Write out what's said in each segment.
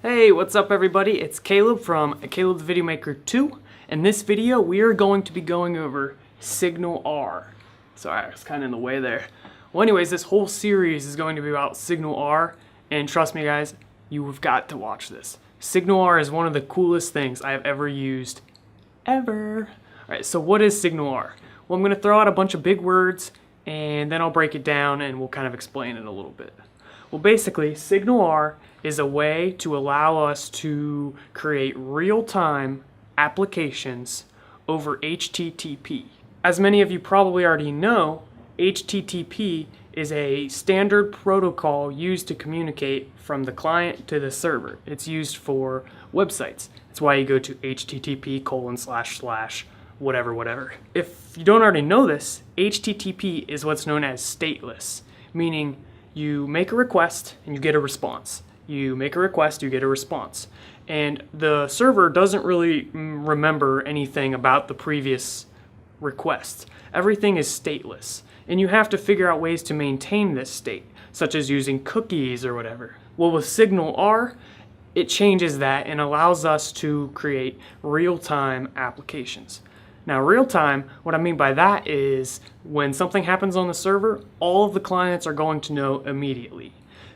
Hey, what's up everybody? It's Caleb from Caleb the Video Maker 2. In this video, we are going to be going over Signalr. Sorry, I was kind of in the way there. Well, anyways, this whole series is going to be about Signalr, and trust me guys, you have got to watch this. Signalr is one of the coolest things I have ever used, ever. Alright, so what is Signalr? Well, I'm going to throw out a bunch of big words, and then I'll break it down and we'll kind of explain it a little bit. Well, basically, Signalr is a way to allow us to create real-time applications over HTTP. As many of you probably already know, HTTP is a standard protocol used to communicate from the client to the server. It's used for websites. That's why you go to http:// whatever. If you don't already know this, HTTP is what's known as stateless, meaning you make a request and you get a response. You make a request, you get a response. And the server doesn't really remember anything about the previous requests. Everything is stateless. And you have to figure out ways to maintain this state, such as using cookies or whatever. Well, with Signalr, it changes that and allows us to create real-time applications. Now, real-time, what I mean by that is when something happens on the server, all of the clients are going to know immediately.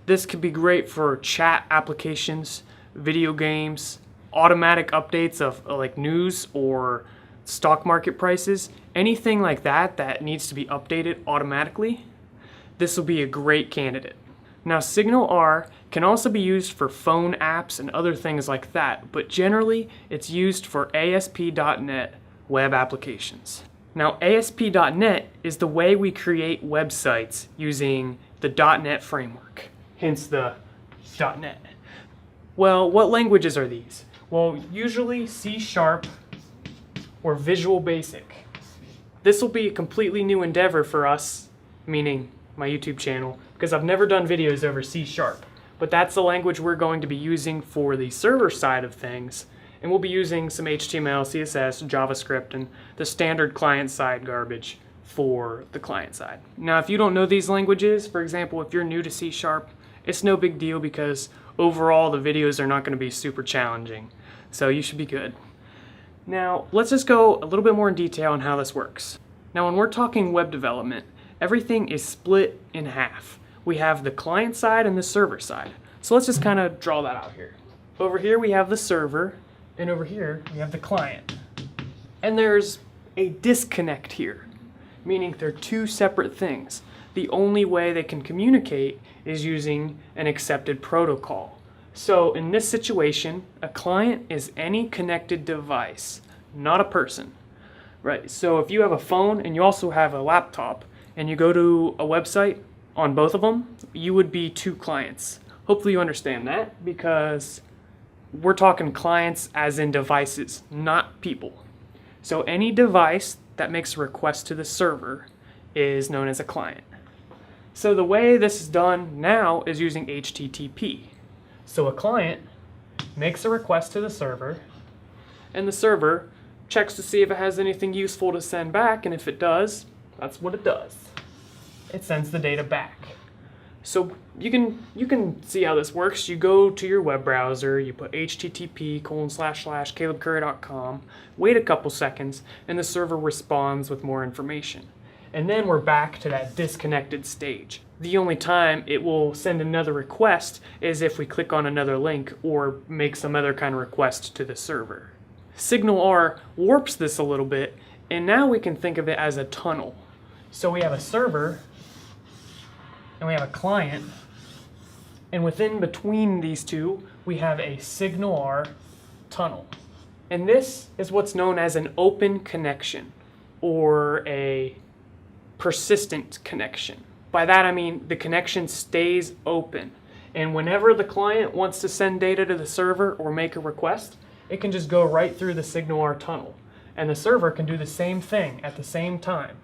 This could be great for chat applications, video games, automatic updates of like news or stock market prices, anything like that that needs to be updated automatically. This will be a great candidate. Now, Signalr can also be used for phone apps and other things like that, but generally it's used for ASP.NET web applications. Now, ASP.NET is the way we create websites using the .NET framework, hence the .NET. Well, what languages are these? Well, usually C# or Visual Basic. This will be a completely new endeavor for us, meaning my YouTube channel, because I've never done videos over C#, but that's the language we're going to be using for the server side of things. And we'll be using some HTML, CSS, JavaScript, and the standard client-side garbage for the client side. Now, if you don't know these languages, for example, if you're new to C#, it's no big deal because overall the videos are not going to be super challenging. So you should be good. Now, let's just go a little bit more in detail on how this works. Now, when we're talking web development, everything is split in half. We have the client side and the server side. So let's just kind of draw that out here. Over here we have the server, and over here we have the client. And there's a disconnect here, meaning they're two separate things. The only way they can communicate is using an accepted protocol. So in this situation, a client is any connected device, not a person. Right, so if you have a phone and you also have a laptop and you go to a website on both of them, you would be two clients. Hopefully you understand that because we're talking clients as in devices, not people. So any device that makes a request to the server is known as a client. So the way this is done now is using HTTP. So a client makes a request to the server, and the server checks to see if it has anything useful to send back, and if it does, that's what it does. It sends the data back. So you can see how this works. You go to your web browser, you put http://calebcurry.com, wait a couple seconds, and the server responds with more information. And then we're back to that disconnected stage. The only time it will send another request is if we click on another link or make some other kind of request to the server. Signalr warps this a little bit, and now we can think of it as a tunnel. So we have a server, and we have a client, and within between these two, we have a Signalr tunnel. And this is what's known as an open connection, or a persistent connection. By that I mean the connection stays open, and whenever the client wants to send data to the server or make a request, it can just go right through the Signalr tunnel, and the server can do the same thing at the same time.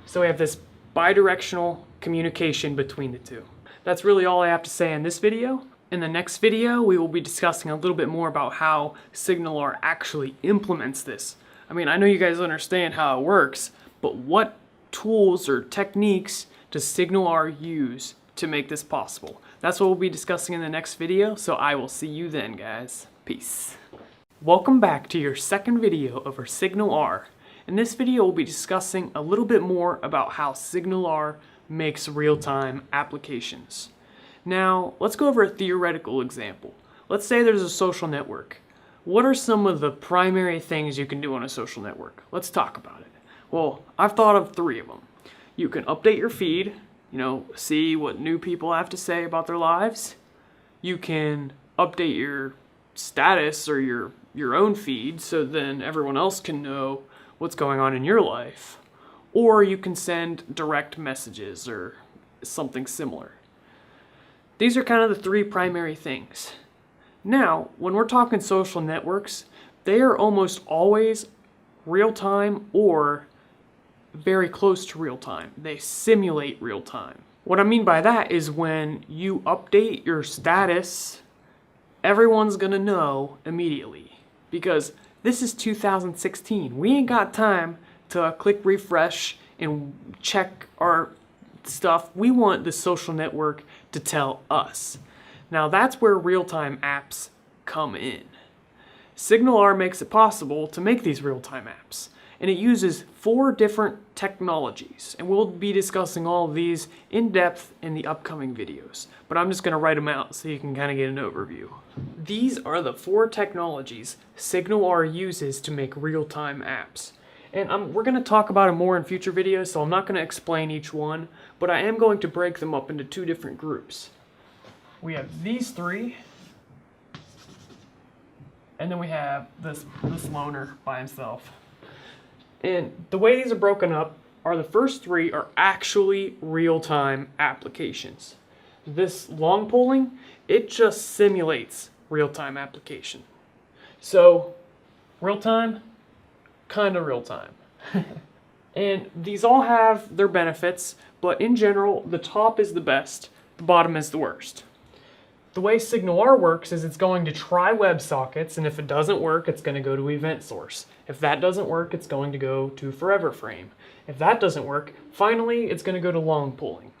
So we have this bidirectional communication between the two. That's really all I have to say in this video. In the next video, we will be discussing a little bit more about how Signalr actually implements this. I mean, I know you guys understand how it works, but what tools or techniques does Signalr use to make this possible? That's what we'll be discussing in the next video, so I will see you then, guys. Peace. Welcome back to your second video of our Signalr. In this video, we'll be discussing a little bit more about how Signalr makes real-time applications. Now, let's go over a theoretical example. Let's say there's a social network. What are some of the primary things you can do on a social network? Let's talk about it. Well, I've thought of 3 of them. You can update your feed, see what new people have to say about their lives. You can update your status or your own feed so then everyone else can know what's going on in your life. Or you can send direct messages or something similar. These are kind of the 3 primary things. Now, when we're talking social networks, they are almost always real-time or very close to real-time. They simulate real-time. What I mean by that is when you update your status, everyone's gonna know immediately. Because this is 2016. We ain't got time to click refresh and check our stuff. We want the social network to tell us. Now that's where real-time apps come in. Signalr makes it possible to make these real-time apps. And it uses 4 different technologies. And we'll be discussing all of these in depth in the upcoming videos. But I'm just going to write them out so you can kind of get an overview. These are the 4 technologies Signalr uses to make real-time apps. And we're going to talk about them more in future videos, so I'm not going to explain each one, but I am going to break them up into 2 different groups. We have these 3, and then we have this loner by himself. And the way these are broken up are the first 3 are actually real-time applications. This long polling, it just simulates real-time application. So, real-time, kind of real-time. And these all have their benefits, but in general, the top is the best, the bottom is the worst. The way Signalr works is it's going to try Websockets, and if it doesn't work, it's going to go to event source. If that doesn't work, it's going to go to forever frame. If that doesn't work, finally, it's going to go to long polling.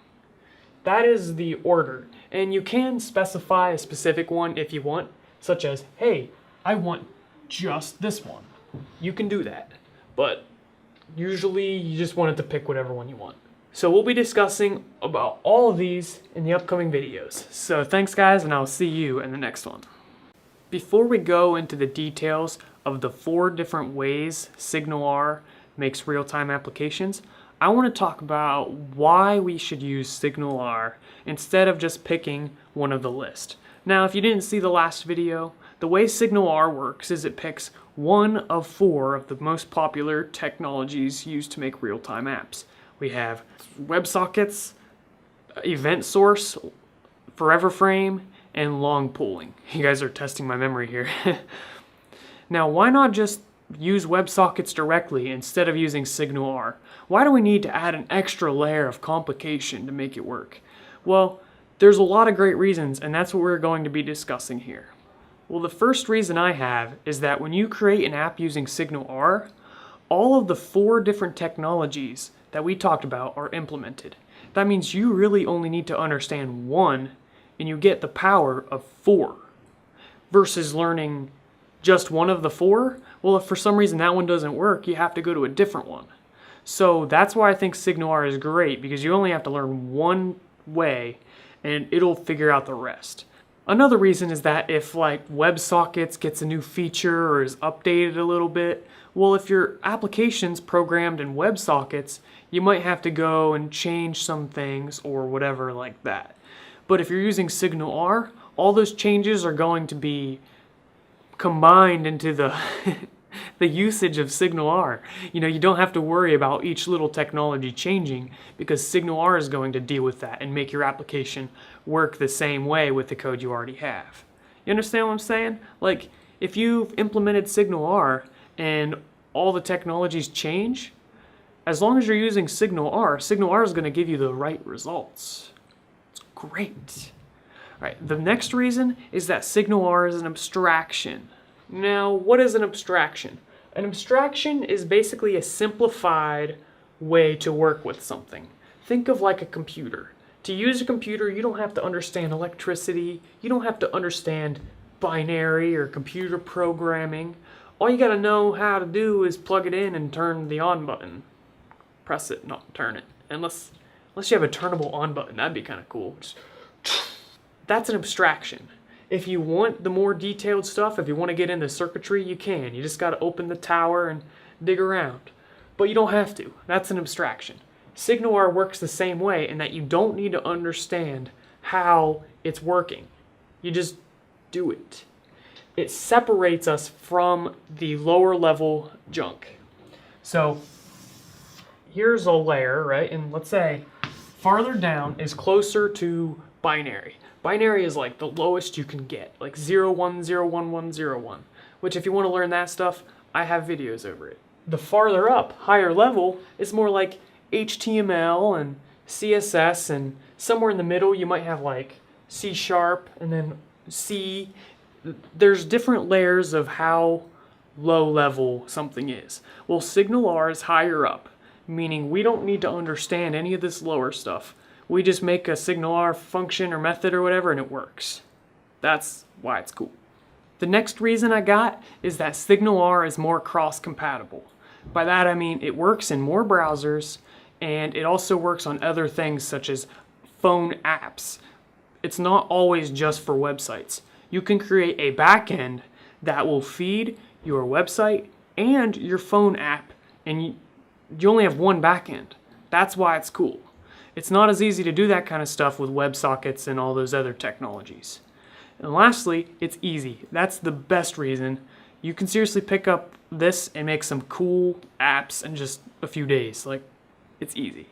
That is the order, and you can specify a specific one if you want, such as, hey, I want just this one. You can do that, but usually you just want it to pick whatever one you want. So we'll be discussing about all of these in the upcoming videos. So thanks guys, and I'll see you in the next one. Before we go into the details of the 4 different ways Signalr makes real-time applications, I want to talk about why we should use Signalr instead of just picking one of the list. Now, if you didn't see the last video, the way Signalr works is it picks one of 4 of the most popular technologies used to make real-time apps. We have Websockets, event source, forever frame, and long polling. You guys are testing my memory here. Now, why not just use Websockets directly instead of using Signalr? Why do we need to add an extra layer of complication to make it work? Well, there's a lot of great reasons, and that's what we're going to be discussing here. Well, the first reason I have is that when you create an app using Signalr, all of the 4 different technologies that we talked about are implemented. That means you really only need to understand 1 and you get the power of 4 versus learning just one of the 4. Well, if for some reason that one doesn't work, you have to go to a different one. So that's why I think Signalr is great, because you only have to learn one way and it'll figure out the rest. Another reason is that if like WebSockets gets a new feature or is updated a little bit, well, if your application's programmed in WebSockets, you might have to go and change some things or whatever like that. But if you're using Signalr, all those changes are going to be combined into the the usage of Signalr. You don't have to worry about each little technology changing, because Signalr is going to deal with that and make your application work the same way with the code you already have. You understand what I'm saying? Like, if you've implemented Signalr and all the technologies change, as long as you're using Signalr, Signalr is going to give you the right results. It's great. All right, the next reason is that Signalr is an abstraction. Now, what is an abstraction? An abstraction is basically a simplified way to work with something. Think of like a computer. To use a computer, you don't have to understand electricity, you don't have to understand binary or computer programming. All you gotta know how to do is plug it in and turn the on button. Press it, not turn it. Unless you have a turnable on button, that'd be kind of cool. That's an abstraction. If you want the more detailed stuff, if you want to get into circuitry, you can. You just gotta open the tower and dig around. But you don't have to. That's an abstraction. Signalr works the same way in that you don't need to understand how it's working. You just do it. It separates us from the lower level junk. So here's a layer, right? And let's say farther down is closer to binary. Binary is like the lowest you can get, like 0, 1, 0, 1, 1, 0, 1, which if you want to learn that stuff, I have videos over it. The farther up, higher level, is more like HTML and CSS, and somewhere in the middle you might have like C# and then C. There's different layers of how low level something is. Well, Signalr is higher up, meaning we don't need to understand any of this lower stuff. We just make a Signalr function or method or whatever and it works. That's why it's cool. The next reason I got is that Signalr is more cross-compatible. By that I mean it works in more browsers, and it also works on other things such as phone apps. It's not always just for websites. You can create a backend that will feed your website and your phone app, and you only have one backend. That's why it's cool. It's not as easy to do that kind of stuff with Websockets and all those other technologies. And lastly, it's easy. That's the best reason. You can seriously pick up this and make some cool apps in just a few days. Like, it's easy.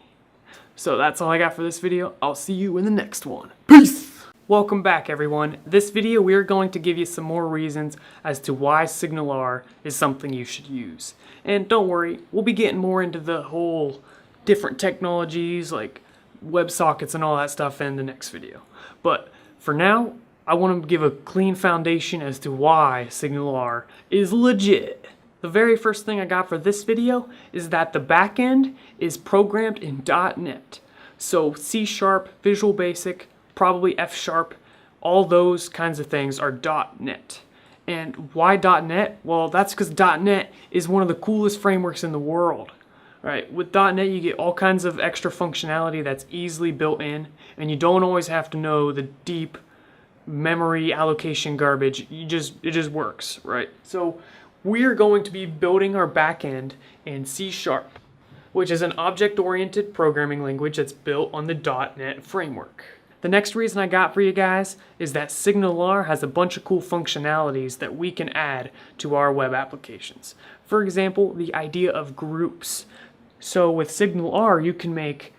So that's all I got for this video. I'll see you in the next one. Peace! Welcome back, everyone. This video, we're going to give you some more reasons as to why Signalr is something you should use. And don't worry, we'll be getting more into the whole different technologies like WebSockets and all that stuff in the next video. But for now, I want to give a clean foundation as to why Signalr is legit. The very first thing I got for this video is that the backend is programmed in .NET. So C#, Visual Basic, probably F#, all those kinds of things are .NET. And why .NET? Well, that's because .NET is one of the coolest frameworks in the world. Right? With .NET you get all kinds of extra functionality that's easily built in, and you don't always have to know the deep memory allocation garbage. It just works, right? So we're going to be building our backend in C#, which is an object-oriented programming language that's built on the .NET framework. The next reason I got for you guys is that Signalr has a bunch of cool functionalities that we can add to our web applications. For example, the idea of groups. So with Signalr, you can make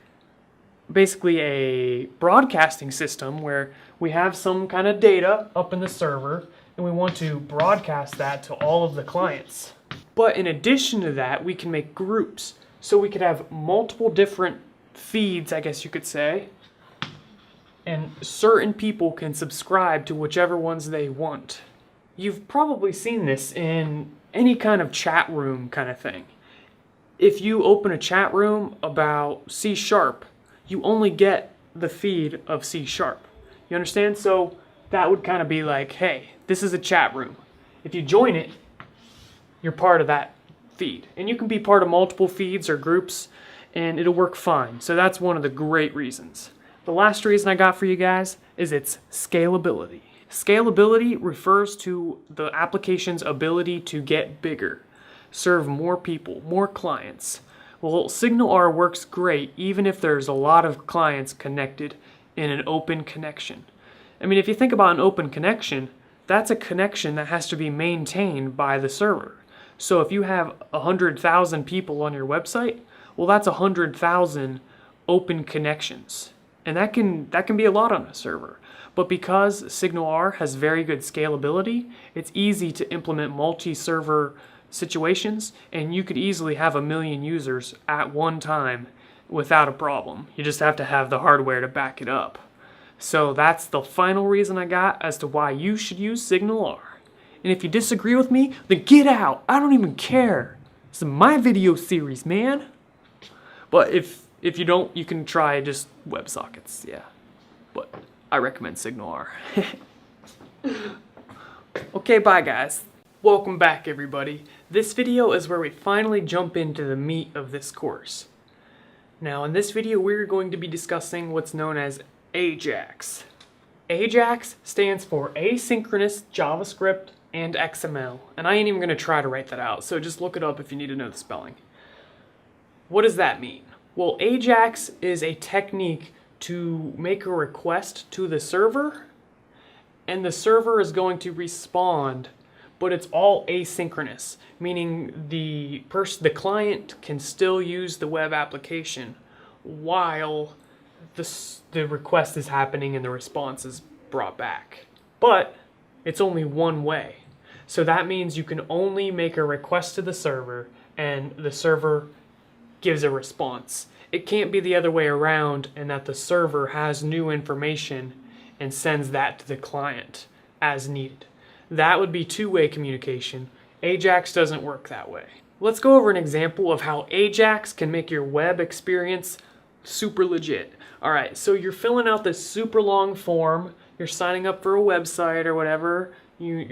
basically a broadcasting system where we have some kind of data up in the server and we want to broadcast that to all of the clients. But in addition to that, we can make groups. So we could have multiple different feeds, I guess you could say, and certain people can subscribe to whichever ones they want. You've probably seen this in any kind of chat room kind of thing. If you open a chat room about C#, you only get the feed of C#. You understand? So that would kind of be like, hey, this is a chat room. If you join it, you're part of that feed. And you can be part of multiple feeds or groups, and it'll work fine. So that's one of the great reasons. The last reason I got for you guys is its scalability. Scalability refers to the application's ability to get bigger, serve more people, more clients. Well, Signalr works great even if there's a lot of clients connected in an open connection. I mean, if you think about an open connection, that's a connection that has to be maintained by the server. So if you have 100,000 people on your website, well, that's 100,000 open connections. And that can be a lot on a server. But because Signalr has very good scalability, it's easy to implement multi-server situations, and you could easily have 1 million users at one time without a problem. You just have to have the hardware to back it up. So that's the final reason I got as to why you should use Signalr. And if you disagree with me, then get out. I don't even care. This is my video series, man. But if If you don't, you can try just Websockets, yeah. But I recommend Signalr. Okay, bye guys. Welcome back everybody. This video is where we finally jump into the meat of this course. Now in this video we're going to be discussing what's known as Ajax. Ajax stands for Asynchronous JavaScript and XML, and I ain't even going to try to write that out, so just look it up if you need to know the spelling. What does that mean? Well, Ajax is a technique to make a request to the server, and the server is going to respond, but it's all asynchronous, meaning the client can still use the web application while the request is happening and the response is brought back. But it's only one way. So that means you can only make a request to the server and the server gives a response. It can't be the other way around, and that the server has new information and sends that to the client as needed. That would be two-way communication. Ajax doesn't work that way. Let's go over an example of how Ajax can make your web experience super legit. Alright, so you're filling out this super long form, you're signing up for a website or whatever,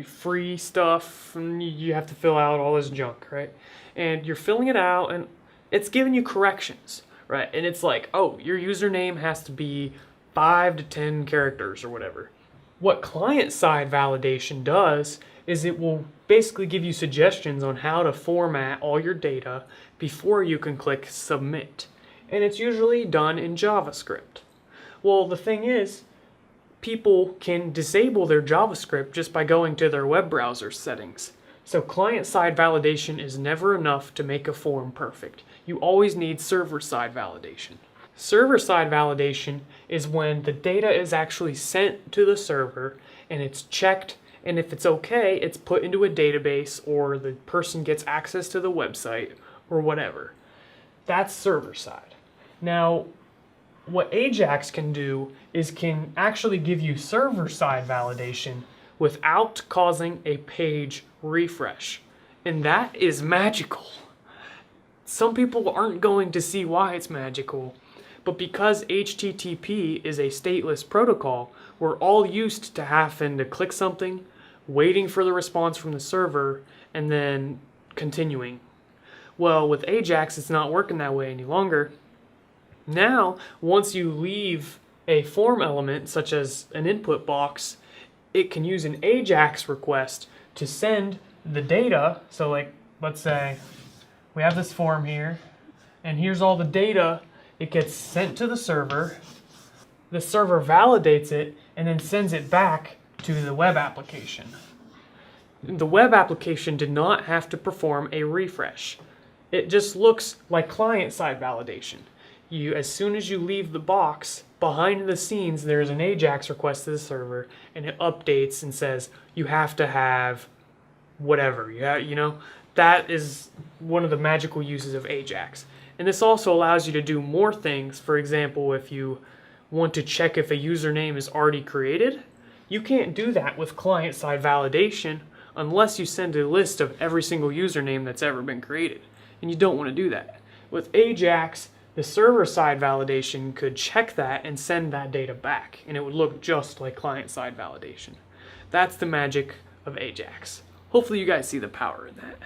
free stuff, and you have to fill out all this junk, right? And you're filling it out, and it's giving you corrections, right? And it's like, oh, your username has to be 5 to 10 characters or whatever. What client-side validation does is it will basically give you suggestions on how to format all your data before you can click submit. And it's usually done in JavaScript. Well, the thing is, people can disable their JavaScript just by going to their web browser settings. So client-side validation is never enough to make a form perfect. You always need server-side validation. Server-side validation is when the data is actually sent to the server and it's checked, and if it's okay, it's put into a database or the person gets access to the website or whatever. That's server-side. Now, what Ajax can do is can actually give you server-side validation without causing a page refresh. And that is magical. Some people aren't going to see why it's magical, but because HTTP is a stateless protocol, we're all used to having to click something, waiting for the response from the server, and then continuing. Well, with Ajax, it's not working that way any longer. Now, once you leave a form element, such as an input box, it can use an Ajax request to send the data. So like, let's say we have this form here, and here's all the data. It gets sent to the server validates it, and then sends it back to the web application. The web application did not have to perform a refresh. It just looks like client-side validation. As soon as you leave the box, behind the scenes there's an Ajax request to the server, and it updates and says you have to have whatever. That is one of the magical uses of Ajax. And this also allows you to do more things. For example, if you want to check if a username is already created, you can't do that with client-side validation unless you send a list of every single username that's ever been created. And you don't want to do that. With Ajax, the server-side validation could check that and send that data back, and it would look just like client-side validation. That's the magic of Ajax. Hopefully you guys see the power in that.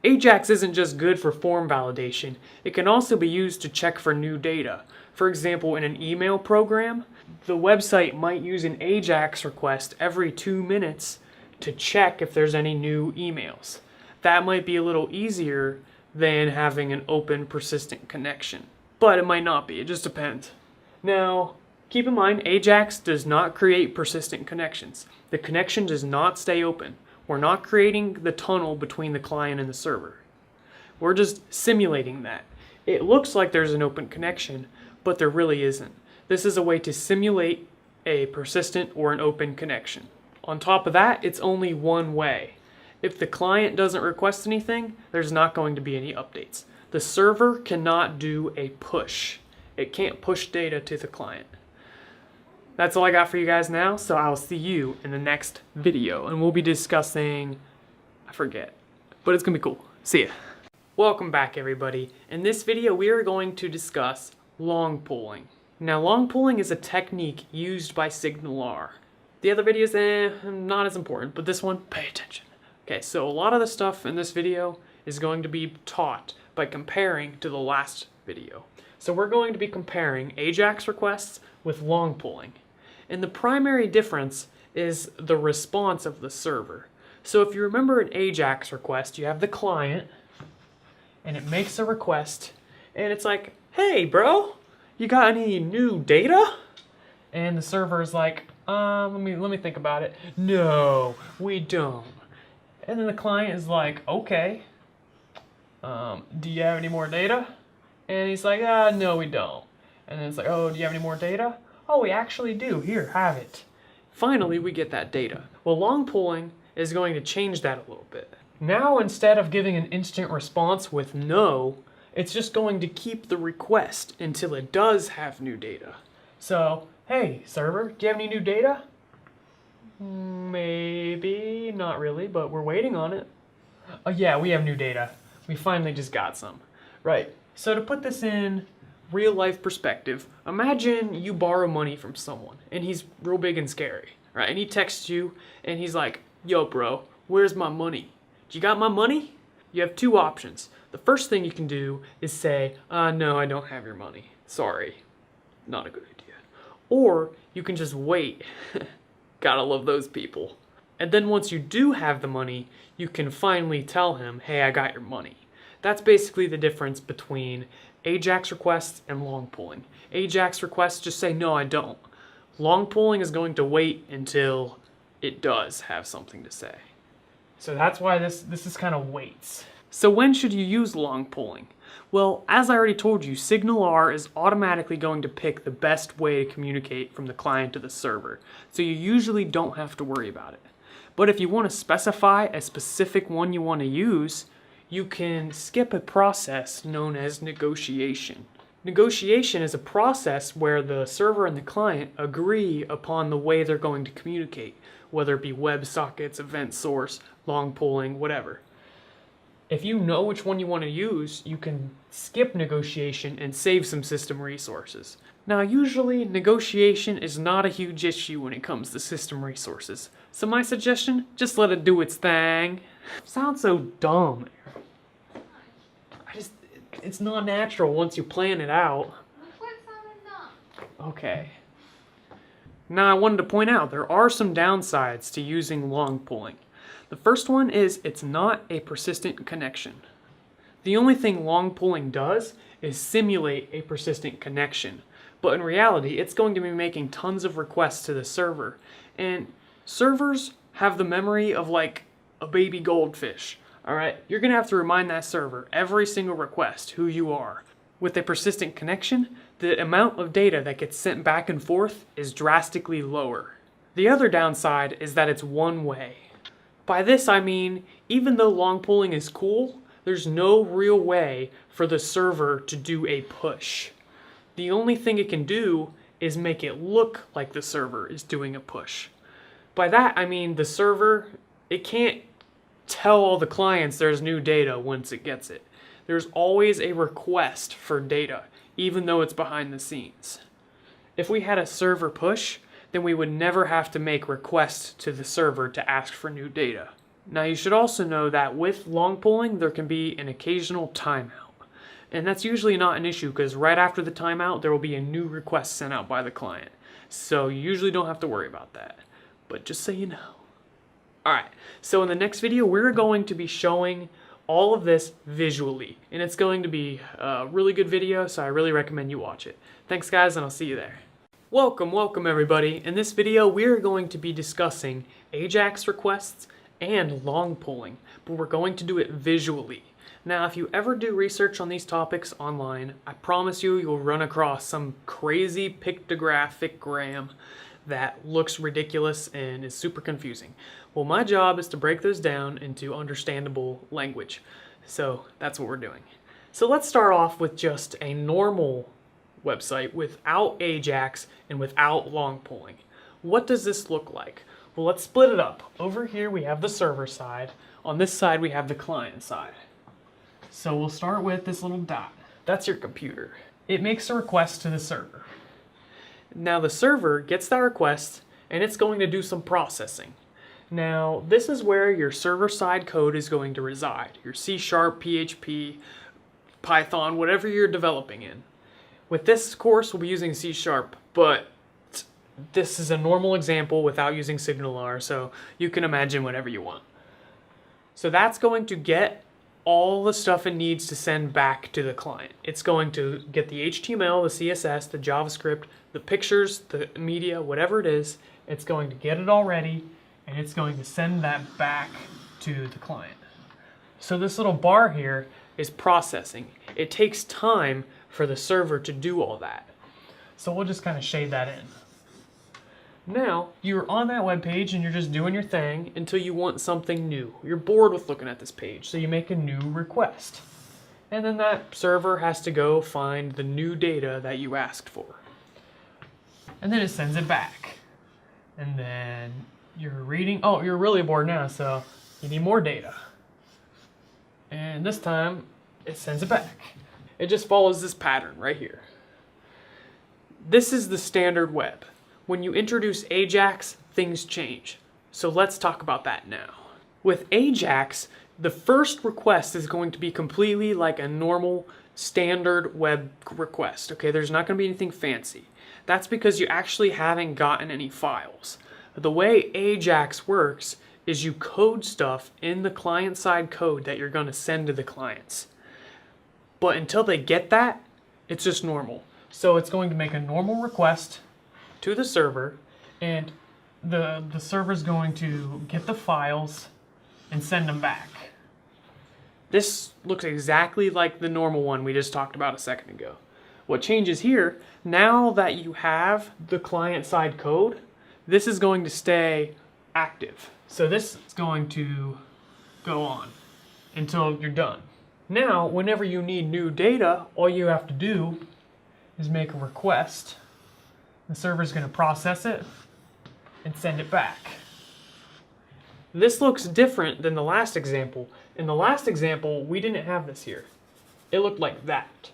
Ajax isn't just good for form validation, it can also be used to check for new data. For example, in an email program, the website might use an Ajax request every 2 minutes to check if there's any new emails. That might be a little easier than having an open, persistent connection. But it might not be, it just depends. Now, keep in mind, Ajax does not create persistent connections. The connection does not stay open. We're not creating the tunnel between the client and the server. We're just simulating that. It looks like there's an open connection, but there really isn't. This is a way to simulate a persistent or an open connection. On top of that, it's only one way. If the client doesn't request anything, there's not going to be any updates. The server cannot do a push. It can't push data to the client. That's all I got for you guys now, so I'll see you in the next video, and we'll be discussing, I forget, but it's gonna be cool. See ya. Welcome back everybody. In this video we are going to discuss long pulling. Now, long pulling is a technique used by Signalr. The other videos, not as important, but this one, pay attention. Okay, so a lot of the stuff in this video is going to be taught by comparing to the last video. So we're going to be comparing Ajax requests with long pulling. And the primary difference is the response of the server. So if you remember an Ajax request, you have the client, and it makes a request, and it's like, hey bro, you got any new data? And the server is like, let me think about it. No, we don't. And then the client is like, okay, do you have any more data? And he's like, no, we don't. And then it's like, oh, do you have any more data? Oh, we actually do. Here, have it. Finally, we get that data. Well, long pulling is going to change that a little bit. Now, instead of giving an instant response with no, it's just going to keep the request until it does have new data. So, hey, server, do you have any new data? Maybe, not really, but we're waiting on it. Oh yeah, we have new data. We finally just got some. Right, so to put this in real life perspective, imagine you borrow money from someone and he's real big and scary, right? And he texts you and he's like, yo bro, where's my money? You got my money? You have two options. The first thing you can do is say, no, I don't have your money. Sorry, not a good idea. Or you can just wait. Gotta love those people. And then once you do have the money, you can finally tell him, hey, I got your money. That's basically the difference between Ajax requests and long pulling. Ajax requests just say, no, I don't. Long pulling is going to wait until it does have something to say. So that's why this is kind of waits. So when should you use long pulling? Well, as I already told you, Signalr is automatically going to pick the best way to communicate from the client to the server. So you usually don't have to worry about it. But if you want to specify a specific one you want to use, you can skip a process known as negotiation. Negotiation is a process where the server and the client agree upon the way they're going to communicate, whether it be Websockets, event source, long pulling, whatever. If you know which one you want to use, you can skip negotiation and save some system resources. Now, usually negotiation is not a huge issue when it comes to system resources. So my suggestion, just let it do its thing. Sounds so dumb. It's not natural once you plan it out. Okay. Now I wanted to point out there are some downsides to using long pulling. The first one is it's not a persistent connection. The only thing long pulling does is simulate a persistent connection, but in reality it's going to be making tons of requests to the server, and servers have the memory of like a baby goldfish. Alright, you're going to have to remind that server every single request who you are. With a persistent connection, the amount of data that gets sent back and forth is drastically lower. The other downside is that it's one way. By this I mean, even though long pulling is cool, there's no real way for the server to do a push. The only thing it can do is make it look like the server is doing a push. By that I mean the server, it can't tell all the clients there's new data once it gets it. There's always a request for data, even though it's behind the scenes. If we had a server push, then we would never have to make requests to the server to ask for new data. Now you should also know that with long pulling, there can be an occasional timeout. And that's usually not an issue because right after the timeout, there will be a new request sent out by the client. So you usually don't have to worry about that. But just so you know. Alright, so in the next video, we're going to be showing all of this visually. And it's going to be a really good video, so I really recommend you watch it. Thanks guys, and I'll see you there. Welcome everybody. In this video, we're going to be discussing Ajax requests and long pulling, but we're going to do it visually. Now, if you ever do research on these topics online, I promise you'll run across some crazy pictographic gram that looks ridiculous and is super confusing. Well, my job is to break those down into understandable language. So that's what we're doing. So let's start off with just a normal website without Ajax and without long pulling. What does this look like? Well, let's split it up. Over here we have the server side. On this side we have the client side. So we'll start with this little dot. That's your computer. it makes a request to the server. Now the server gets that request and it's going to do some processing. Now this is where your server-side code is going to reside. Your C#, PHP, Python, whatever you're developing in. With this course we'll be using C#, but this is a normal example without using Signalr, so you can imagine whatever you want. So that's going to get all the stuff it needs to send back to the client. It's going to get the HTML, the CSS, the JavaScript, the pictures, the media, whatever it is. It's going to get it all ready, and it's going to send that back to the client. So this little bar here is processing. It takes time for the server to do all that. So we'll just kind of shade that in. Now, you're on that web page and you're just doing your thing until you want something new. You're bored with looking at this page, so you make a new request. And then that server has to go find the new data that you asked for. And then it sends it back. And then you're reading, oh, you're really bored now, so you need more data. And this time, it sends it back. It just follows this pattern right here. This is the standard web. When you introduce Ajax, things change. So let's talk about that now. With Ajax, the first request is going to be completely like a normal standard web request. Okay, there's not going to be anything fancy. That's because you actually haven't gotten any files. The way Ajax works is you code stuff in the client-side code that you're going to send to the clients. But until they get that, it's just normal. So it's going to make a normal request to the server, and the server's going to get the files and send them back. This looks exactly like the normal one we just talked about a second ago. What changes here, now that you have the client-side code, this is going to stay active. So this is going to go on until you're done. Now, whenever you need new data, all you have to do is make a request. The server's going to process it and send it back. This looks different than the last example. In the last example, we didn't have this here. It looked like that.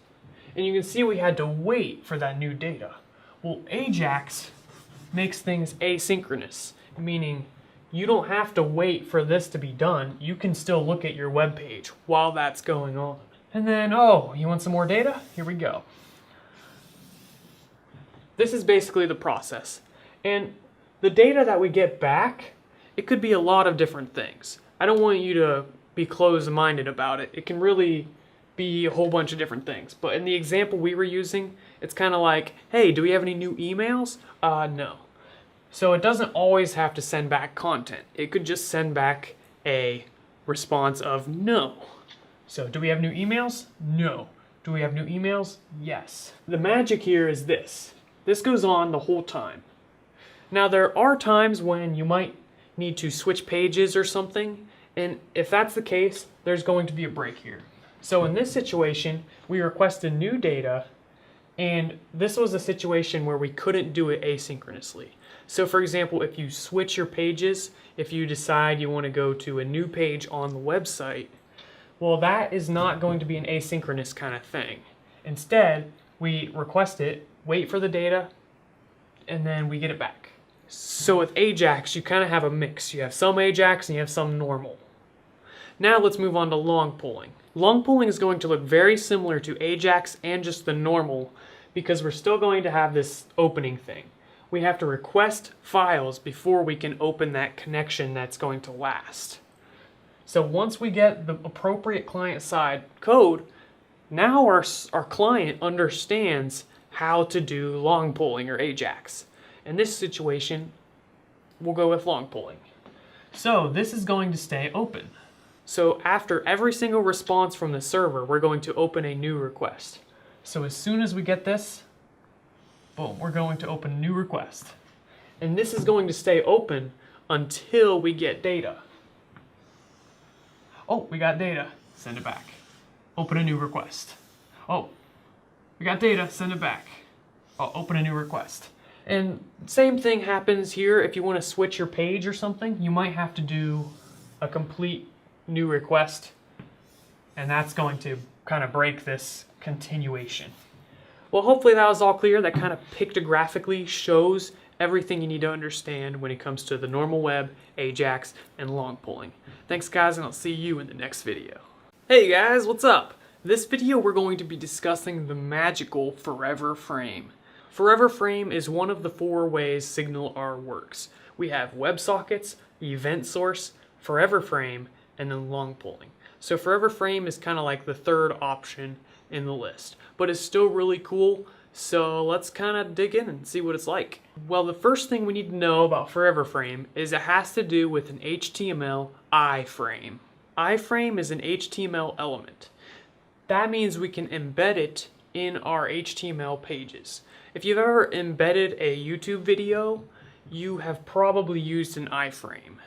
And you can see we had to wait for that new data. Well, Ajax makes things asynchronous, meaning you don't have to wait for this to be done. You can still look at your web page while that's going on. And then, oh, you want some more data? Here we go. This is basically the process. And the data that we get back, it could be a lot of different things. I don't want you to be closed-minded about it. It can really be a whole bunch of different things. But in the example we were using, it's kind of like, hey, do we have any new emails? No. So it doesn't always have to send back content. It could just send back a response of no. So do we have new emails? No. Do we have new emails? Yes. The magic here is this. This goes on the whole time. Now there are times when you might need to switch pages or something, and if that's the case, there's going to be a break here. So in this situation, we requested new data, and this was a situation where we couldn't do it asynchronously. So for example, if you switch your pages, if you decide you want to go to a new page on the website, well, that is not going to be an asynchronous kind of thing. Instead, we request it, wait for the data, and then we get it back. So with Ajax, you kind of have a mix. You have some Ajax and you have some normal. Now let's move on to long polling. Long polling is going to look very similar to Ajax and just the normal because we're still going to have this opening thing. We have to request files before we can open that connection that's going to last. So once we get the appropriate client-side code, now our client understands how to do long polling or Ajax. In this situation, we'll go with long polling. So this is going to stay open. So after every single response from the server, we're going to open a new request. So as soon as we get this, boom, we're going to open a new request. And this is going to stay open until we get data. Oh, we got data, send it back. Open a new request. Oh, we got data, send it back. Oh, open a new request. And same thing happens here. If you want to switch your page or something, you might have to do a complete new request, and that's going to kind of break this continuation. Well, hopefully that was all clear. That kind of pictographically shows everything you need to understand when it comes to the normal web, Ajax, and long polling. Thanks guys, and I'll see you in the next video. Hey guys, what's up? This video we're going to be discussing the magical forever frame. Forever frame is one of the 4 ways Signalr works. We have Websockets, event source, forever frame, and then long polling. So forever frame is kind of like the 3rd option in the list, but it's still really cool. So let's kind of dig in and see what it's like. Well, the first thing we need to know about forever frame is it has to do with an HTML iframe. Iframe is an HTML element. That means we can embed it in our HTML pages. If you've ever embedded a YouTube video, you have probably used an iframe.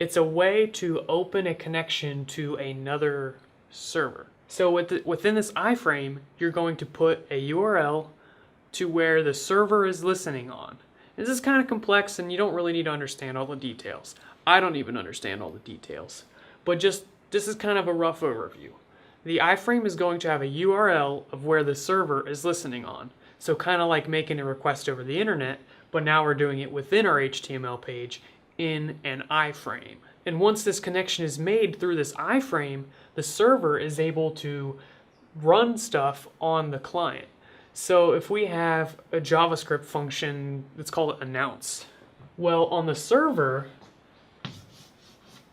It's a way to open a connection to another server. So within this iframe, you're going to put a URL to where the server is listening on. This is kind of complex and you don't really need to understand all the details. I don't even understand all the details. But just this is kind of a rough overview. The iframe is going to have a URL of where the server is listening on. So kind of like making a request over the internet, but now we're doing it within our HTML page in an iframe. And once this connection is made through this iframe, the server is able to run stuff on the client. So if we have a JavaScript function, let's call it announce. Well, on the server,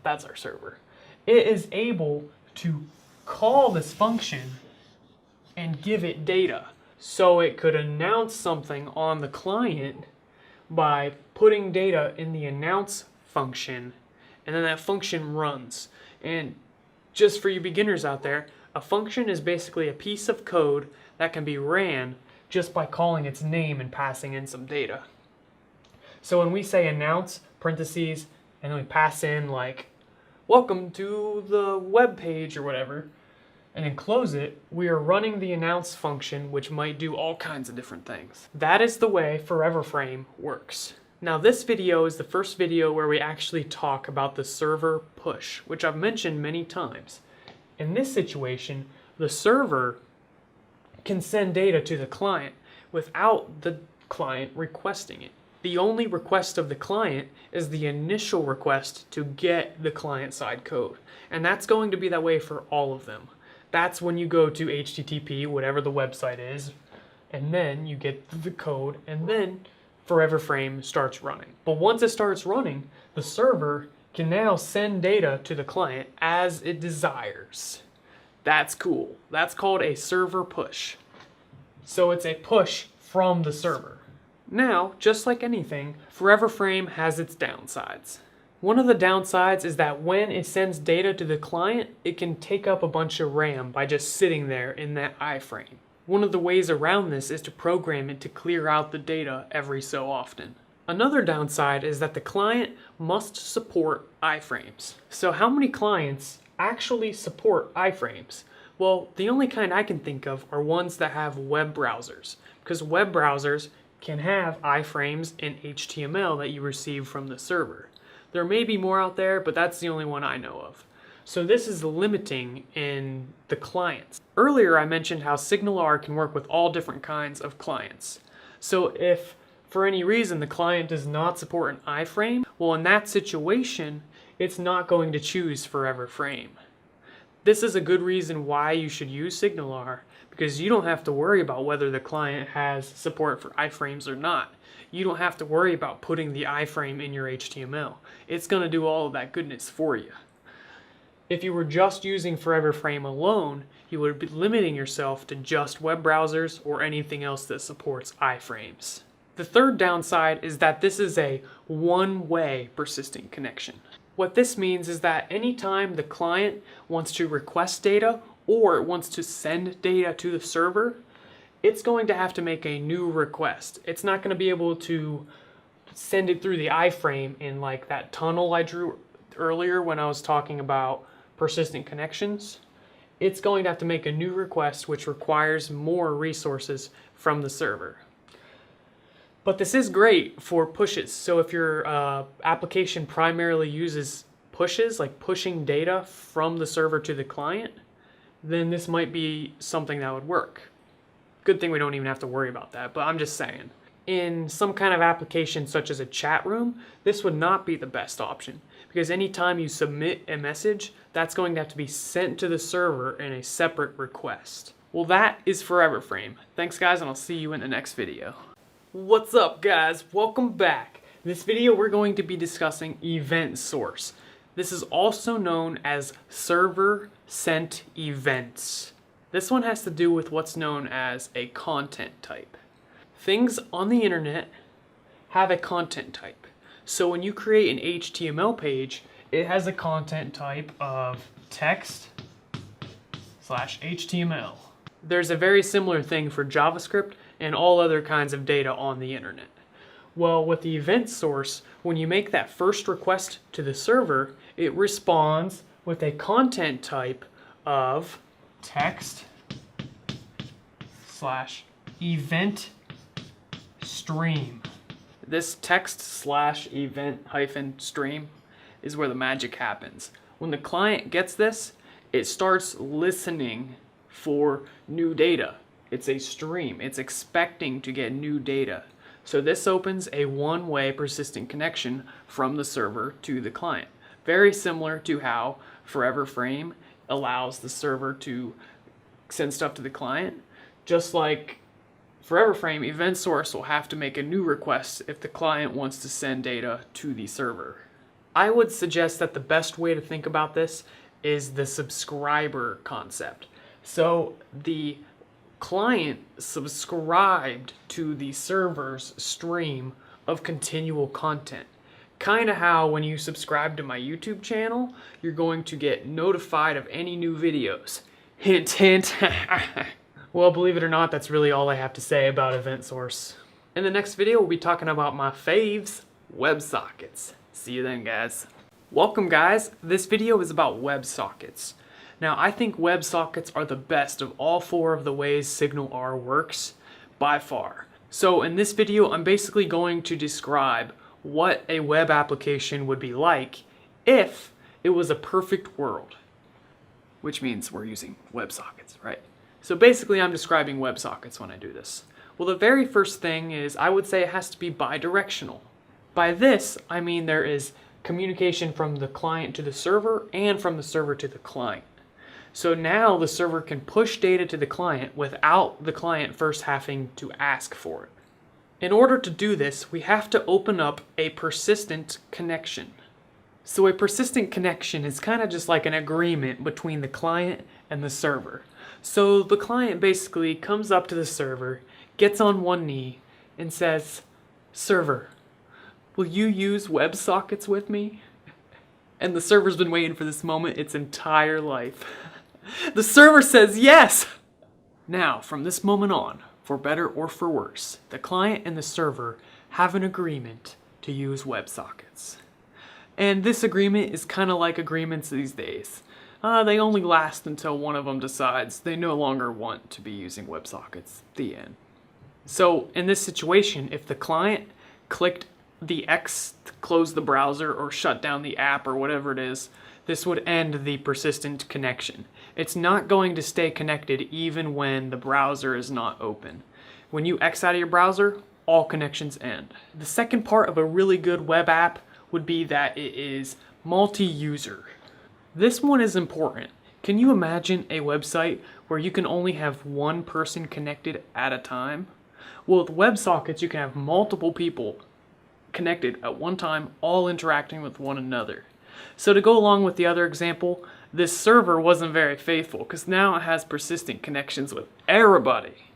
that's our server, it is able to call this function and give it data. So it could announce something on the client by putting data in the announce function, and then that function runs. And just for you beginners out there, a function is basically a piece of code that can be ran just by calling its name and passing in some data. So when we say announce, parentheses, and then we pass in like, welcome to the web page or whatever, and then close it, we are running the announce function, which might do all kinds of different things. That is the way forever frame works. Now this video is the first video where we actually talk about the server push, which I've mentioned many times. In this situation, the server can send data to the client without the client requesting it. The only request of the client is the initial request to get the client-side code. And that's going to be that way for all of them. That's when you go to HTTP, whatever the website is, and then you get the code, and then forever frame starts running. But once it starts running, the server can now send data to the client as it desires. That's cool. That's called a server push. So it's a push from the server. Now, just like anything, forever frame has its downsides. One of the downsides is that when it sends data to the client, it can take up a bunch of RAM by just sitting there in that iframe. One of the ways around this is to program it to clear out the data every so often. Another downside is that the client must support iframes. So how many clients actually support iframes? Well, the only kind I can think of are ones that have web browsers, because web browsers can have iframes in HTML that you receive from the server. There may be more out there, but that's the only one I know of. So this is limiting in the clients. Earlier I mentioned how Signalr can work with all different kinds of clients. So if for any reason the client does not support an iframe, well in that situation it's not going to choose forever frame. This is a good reason why you should use Signalr, because you don't have to worry about whether the client has support for iframes or not. You don't have to worry about putting the iframe in your HTML. It's going to do all of that goodness for you. If you were just using forever frame alone, you would be limiting yourself to just web browsers or anything else that supports iframes. The third downside is that this is a one-way persistent connection. What this means is that anytime the client wants to request data or it wants to send data to the server, it's going to have to make a new request. It's not going to be able to send it through the iframe in like that tunnel I drew earlier when I was talking about persistent connections. It's going to have to make a new request, which requires more resources from the server. But this is great for pushes. So if your application primarily uses pushes, like pushing data from the server to the client, then this might be something that would work. Good thing we don't even have to worry about that, but I'm just saying. In some kind of application such as a chat room, this would not be the best option, because anytime you submit a message, that's going to have to be sent to the server in a separate request. Well, that is Forever Frame. Thanks guys, and I'll see you in the next video. What's up guys? Welcome back. In this video we're going to be discussing event source. This is also known as server sent events. This one has to do with what's known as a content type. Things on the internet have a content type. So when you create an HTML page, it has a content type of text/HTML. There's a very similar thing for JavaScript and all other kinds of data on the internet. Well, with the event source, when you make that first request to the server, it responds with a content type of text/event stream. This text/event-stream is where the magic happens. When the client gets this, it starts listening for new data. It's a stream. It's expecting to get new data. So this opens a one-way persistent connection from the server to the client. Very similar to how Forever Frame allows the server to send stuff to the client. Just like Forever Frame, event source will have to make a new request if the client wants to send data to the server. I would suggest that the best way to think about this is the subscriber concept. So the client subscribed to the server's stream of continual content. Kind of how when you subscribe to my YouTube channel, you're going to get notified of any new videos. Hint, hint. Well, believe it or not, that's really all I have to say about event source. In the next video, we'll be talking about my faves, Websockets. See you then, guys. Welcome, guys. This video is about Websockets. Now, I think Websockets are the best of all four of the ways Signalr works, by far. So in this video, I'm basically going to describe what a web application would be like if it was a perfect world. Which means we're using WebSockets, right? So basically, I'm describing WebSockets when I do this. Well, the very first thing is I would say it has to be bidirectional. By this, I mean there is communication from the client to the server and from the server to the client. So now the server can push data to the client without the client first having to ask for it. In order to do this, we have to open up a persistent connection. So a persistent connection is kind of just like an agreement between the client and the server. So the client basically comes up to the server, gets on one knee, and says, "Server, will you use WebSockets with me?" And the server's been waiting for this moment its entire life. The server says yes! Now, from this moment on, for better or for worse, the client and the server have an agreement to use WebSockets. And this agreement is kind of like agreements these days. They only last until one of them decides they no longer want to be using WebSockets. The end. So in this situation, if the client clicked the X to close the browser or shut down the app or whatever it is, this would end the persistent connection. It's not going to stay connected even when the browser is not open. When you X out of your browser, all connections end. The second part of a really good web app would be that it is multi-user. This one is important. Can you imagine a website where you can only have one person connected at a time? Well, with WebSockets, you can have multiple people connected at one time, all interacting with one another. So to go along with the other example, this server wasn't very faithful because now it has persistent connections with everybody.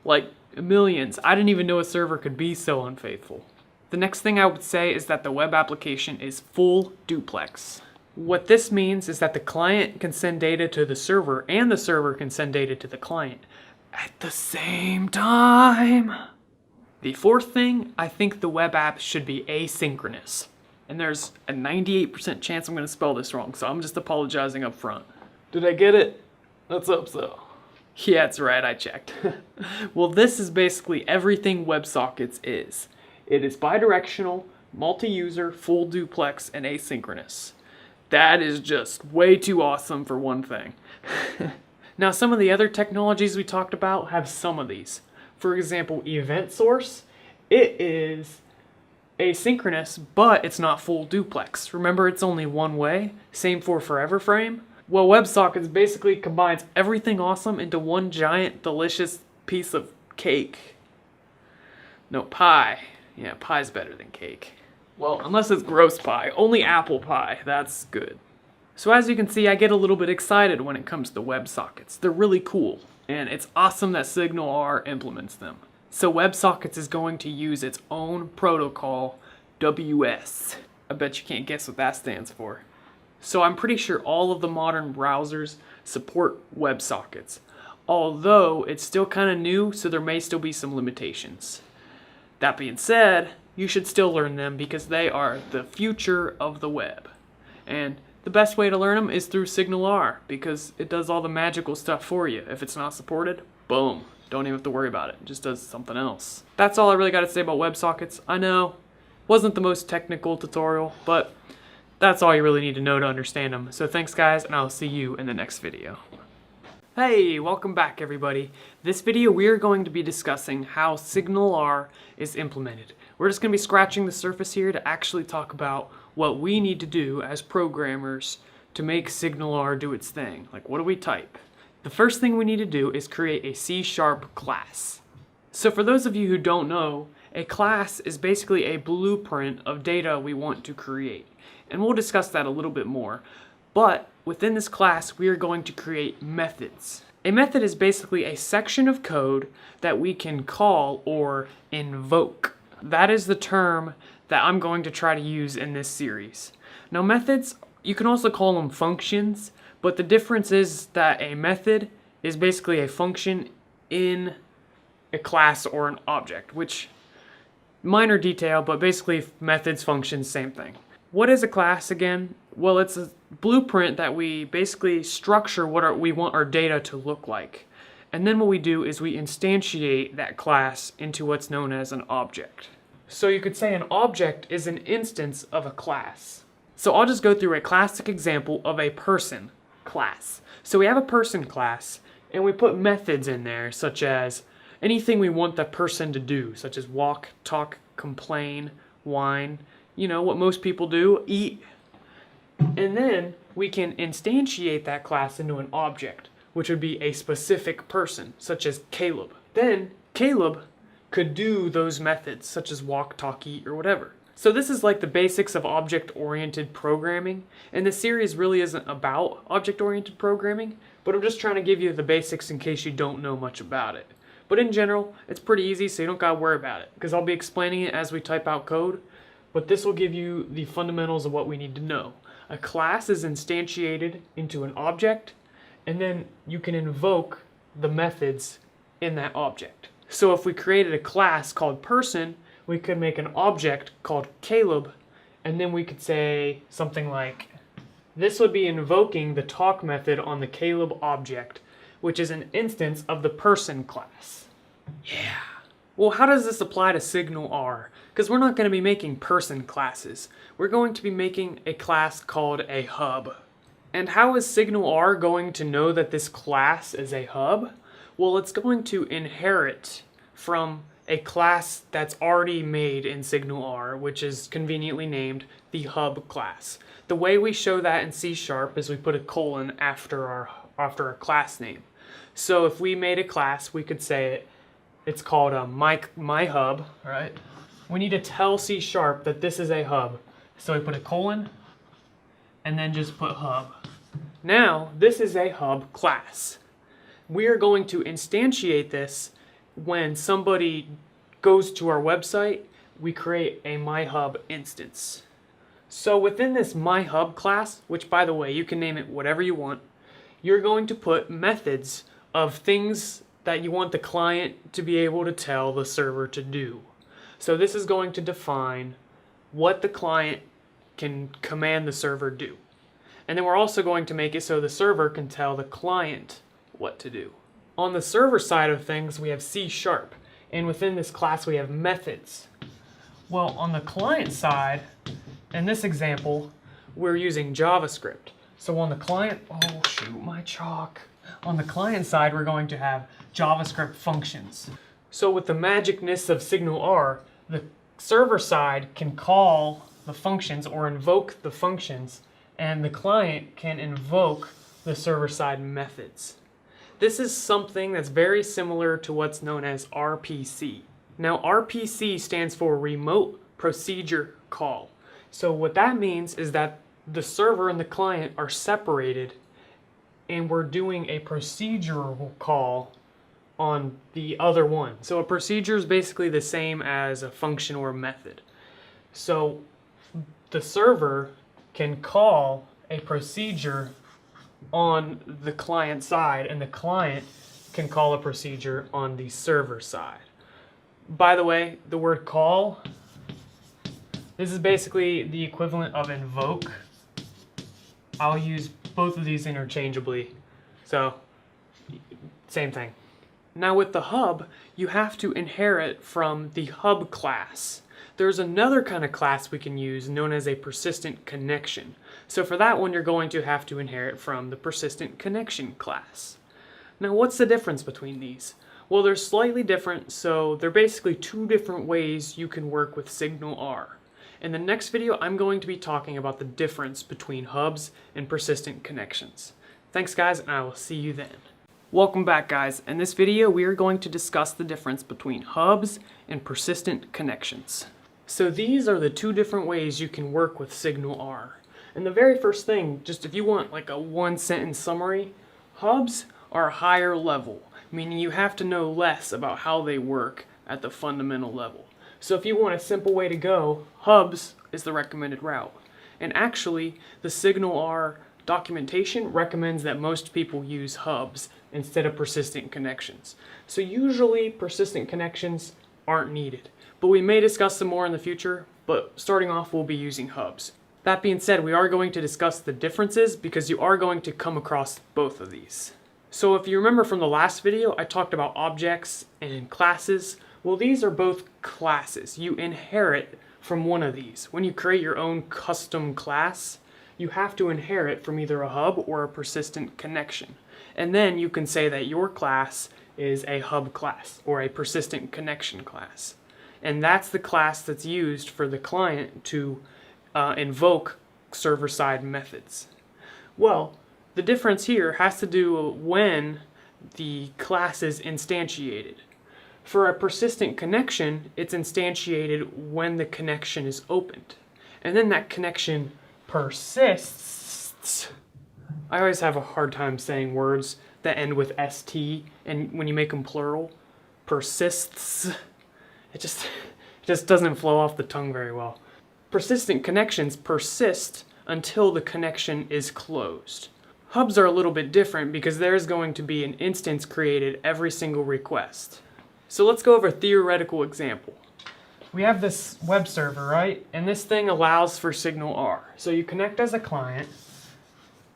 Like millions. I didn't even know a server could be so unfaithful. The next thing I would say is that the web application is full duplex. What this means is that the client can send data to the server and the server can send data to the client at the same time. The fourth thing, I think the web app should be asynchronous. And there's a 98% chance I'm going to spell this wrong, so I'm just apologizing up front. Did I get it? Let's hope so. Yeah, that's right, I checked. Well, this is basically everything WebSockets is. It is bidirectional, multi-user, full duplex, and asynchronous. That is just way too awesome for one thing. Now, some of the other technologies we talked about have some of these. For example, event source, it is asynchronous, but it's not full duplex. Remember, it's only one way. Same for forever frame. Well, Websockets basically combines everything awesome into one giant delicious piece of cake. No, pie. Yeah, pie's better than cake. Well, unless it's gross pie. Only apple pie. That's good. So as you can see, I get a little bit excited when it comes to WebSockets. They're really cool, and it's awesome that Signalr implements them. So WebSockets is going to use its own protocol, WS. I bet you can't guess what that stands for. So I'm pretty sure all of the modern browsers support WebSockets, although it's still kind of new, so there may still be some limitations. That being said, you should still learn them because they are the future of the web. And the best way to learn them is through Signalr, because it does all the magical stuff for you. If it's not supported, boom, don't even have to worry about it. It just does something else. That's all I really got to say about WebSockets. I know, wasn't the most technical tutorial, but that's all you really need to know to understand them. So thanks guys, and I'll see you in the next video. Hey, welcome back everybody. This video we are going to be discussing how Signalr is implemented. We're just going to be scratching the surface here to actually talk about what we need to do as programmers to make Signalr do its thing. Like, what do we type? The first thing we need to do is create a C# class. So for those of you who don't know, a class is basically a blueprint of data we want to create. And we'll discuss that a little bit more. But within this class, we are going to create methods. A method is basically a section of code that we can call or invoke. That is the term that I'm going to try to use in this series. Now methods, you can also call them functions, but the difference is that a method is basically a function in a class or an object, which minor detail, but basically methods, functions, same thing. What is a class again? Well, it's a blueprint that we basically structure what we want our data to look like. And then what we do is we instantiate that class into what's known as an object. So you could say an object is an instance of a class. So I'll just go through a classic example of a person class. So we have a person class, and we put methods in there, such as anything we want the person to do, such as walk, talk, complain, whine, you know, what most people do, eat. And then we can instantiate that class into an object, which would be a specific person, such as Caleb. Then Caleb could do those methods, such as walk, talk, eat, or whatever. So this is like the basics of object-oriented programming, and this series really isn't about object-oriented programming, but I'm just trying to give you the basics in case you don't know much about it. But in general, it's pretty easy, so you don't gotta worry about it, because I'll be explaining it as we type out code, but this will give you the fundamentals of what we need to know. A class is instantiated into an object, and then you can invoke the methods in that object. So if we created a class called person, we could make an object called Caleb, and then we could say something like, this would be invoking the talk method on the Caleb object, which is an instance of the person class. Yeah. Well, how does this apply to Signalr? Because we're not going to be making person classes. We're going to be making a class called a hub. And how is Signalr going to know that this class is a hub? Well, it's going to inherit from a class that's already made in Signalr, which is conveniently named the hub class. The way we show that in C# is we put a colon after our class name. So if we made a class, we could say it's called my hub, right? We need to tell C# that this is a hub. So we put a colon and then just put hub. Now, this is a hub class. We are going to instantiate this when somebody goes to our website. We create a myHub instance. So within this myHub class, which by the way, you can name it whatever you want, you're going to put methods of things that you want the client to be able to tell the server to do. So this is going to define what the client can command the server do. And then we're also going to make it so the server can tell the client what to do. On the server side of things, we have C#, and within this class we have methods. Well, on the client side, in this example, we're using JavaScript. So on the client, oh shoot, my chalk. On the client side, we're going to have JavaScript functions. So with the magicness of Signalr, the server side can call the functions or invoke the functions, and the client can invoke the server-side methods. This is something that's very similar to what's known as RPC. Now, RPC stands for Remote Procedure Call. So what that means is that the server and the client are separated, and we're doing a procedural call on the other one. So a procedure is basically the same as a function or a method. So the server can call a procedure on the client side, and the client can call a procedure on the server side. By the way, the word call, this is basically the equivalent of invoke. I'll use both of these interchangeably, so same thing. Now with the hub, you have to inherit from the hub class. There's another kind of class we can use known as a persistent connection. So for that one, you're going to have to inherit from the persistent connection class. Now what's the difference between these? Well, they're slightly different, so they're basically two different ways you can work with Signalr. In the next video, I'm going to be talking about the difference between hubs and persistent connections. Thanks guys, and I will see you then. Welcome back guys. In this video, we are going to discuss the difference between hubs and persistent connections. So these are the two different ways you can work with Signalr. And the very first thing, just if you want like a one-sentence summary, hubs are higher level, meaning you have to know less about how they work at the fundamental level. So if you want a simple way to go, hubs is the recommended route. And actually, the Signalr documentation recommends that most people use hubs instead of persistent connections. So usually persistent connections aren't needed, but we may discuss some more in the future, but starting off we'll be using hubs. That being said, we are going to discuss the differences because you are going to come across both of these. So if you remember from the last video, I talked about objects and classes. Well, these are both classes. You inherit from one of these. When you create your own custom class, you have to inherit from either a hub or a persistent connection. And then you can say that your class is a hub class or a persistent connection class. And that's the class that's used for the client to invoke server-side methods. Well, the difference here has to do when the class is instantiated. For a persistent connection, it's instantiated when the connection is opened. And then that connection persists. I always have a hard time saying words that end with st, and when you make them plural, persists, it just doesn't flow off the tongue very well. Persistent connections persist until the connection is closed. Hubs are a little bit different because there's going to be an instance created every single request. So let's go over a theoretical example. We have this web server, right? And this thing allows for Signalr. So you connect as a client,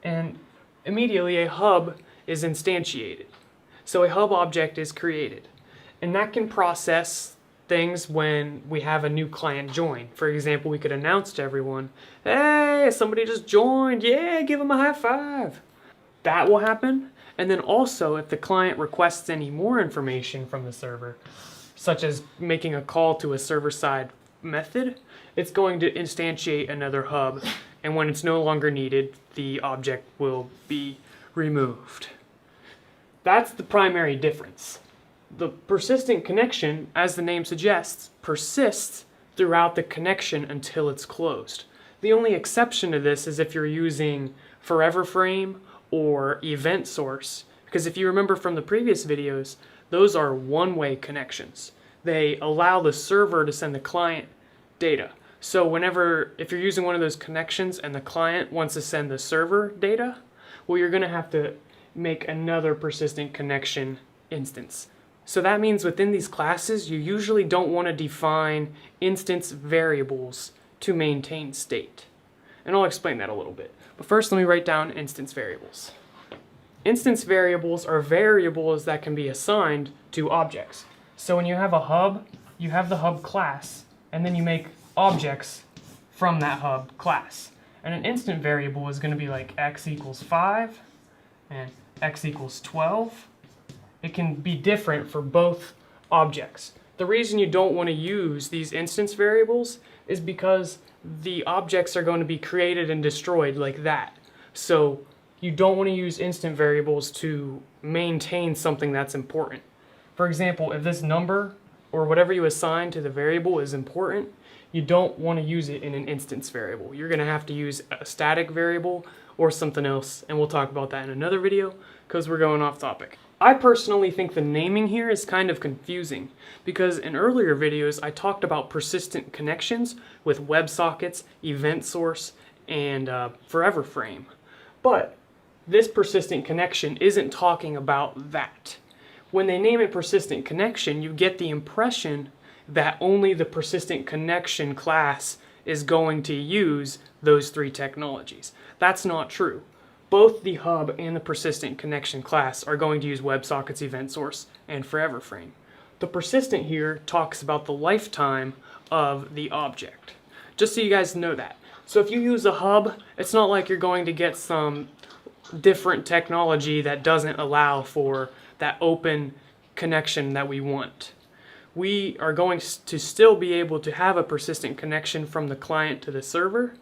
and immediately a hub is instantiated. So a hub object is created. And that can process things when we have a new client join. For example, we could announce to everyone, hey, somebody just joined, yeah, give them a high five. That will happen. And then also, if the client requests any more information from the server, such as making a call to a server-side method, it's going to instantiate another hub, and when it's no longer needed, the object will be removed. That's the primary difference. The persistent connection, as the name suggests, persists throughout the connection until it's closed. The only exception to this is if you're using forever frame or event source, because if you remember from the previous videos, those are one-way connections. They allow the server to send the client data. So if you're using one of those connections and the client wants to send the server data, well, you're going to have to make another persistent connection instance. So that means within these classes, you usually don't want to define instance variables to maintain state. And I'll explain that a little bit. But first, let me write down instance variables. Instance variables are variables that can be assigned to objects. So when you have a hub, you have the hub class, and then you make objects from that hub class. And an instant variable is going to be like x equals 5, and x equals 12, it can be different for both objects. The reason you don't want to use these instance variables is because the objects are going to be created and destroyed like that. So you don't want to use instant variables to maintain something that's important. For example, if this number or whatever you assign to the variable is important, you don't want to use it in an instance variable. You're going to have to use a static variable or something else, and we'll talk about that in another video because we're going off topic. I personally think the naming here is kind of confusing because in earlier videos I talked about persistent connections with Websockets, event source, and forever frame. But this persistent connection isn't talking about that. When they name it persistent connection, you get the impression that only the persistent connection class is going to use those three technologies. That's not true. Both the hub and the persistent connection class are going to use WebSockets, event source, and forever frame. The persistent here talks about the lifetime of the object. Just so you guys know that. So if you use a hub, it's not like you're going to get some different technology that doesn't allow for that open connection that we want. We are going to still be able to have a persistent connection from the client to the server,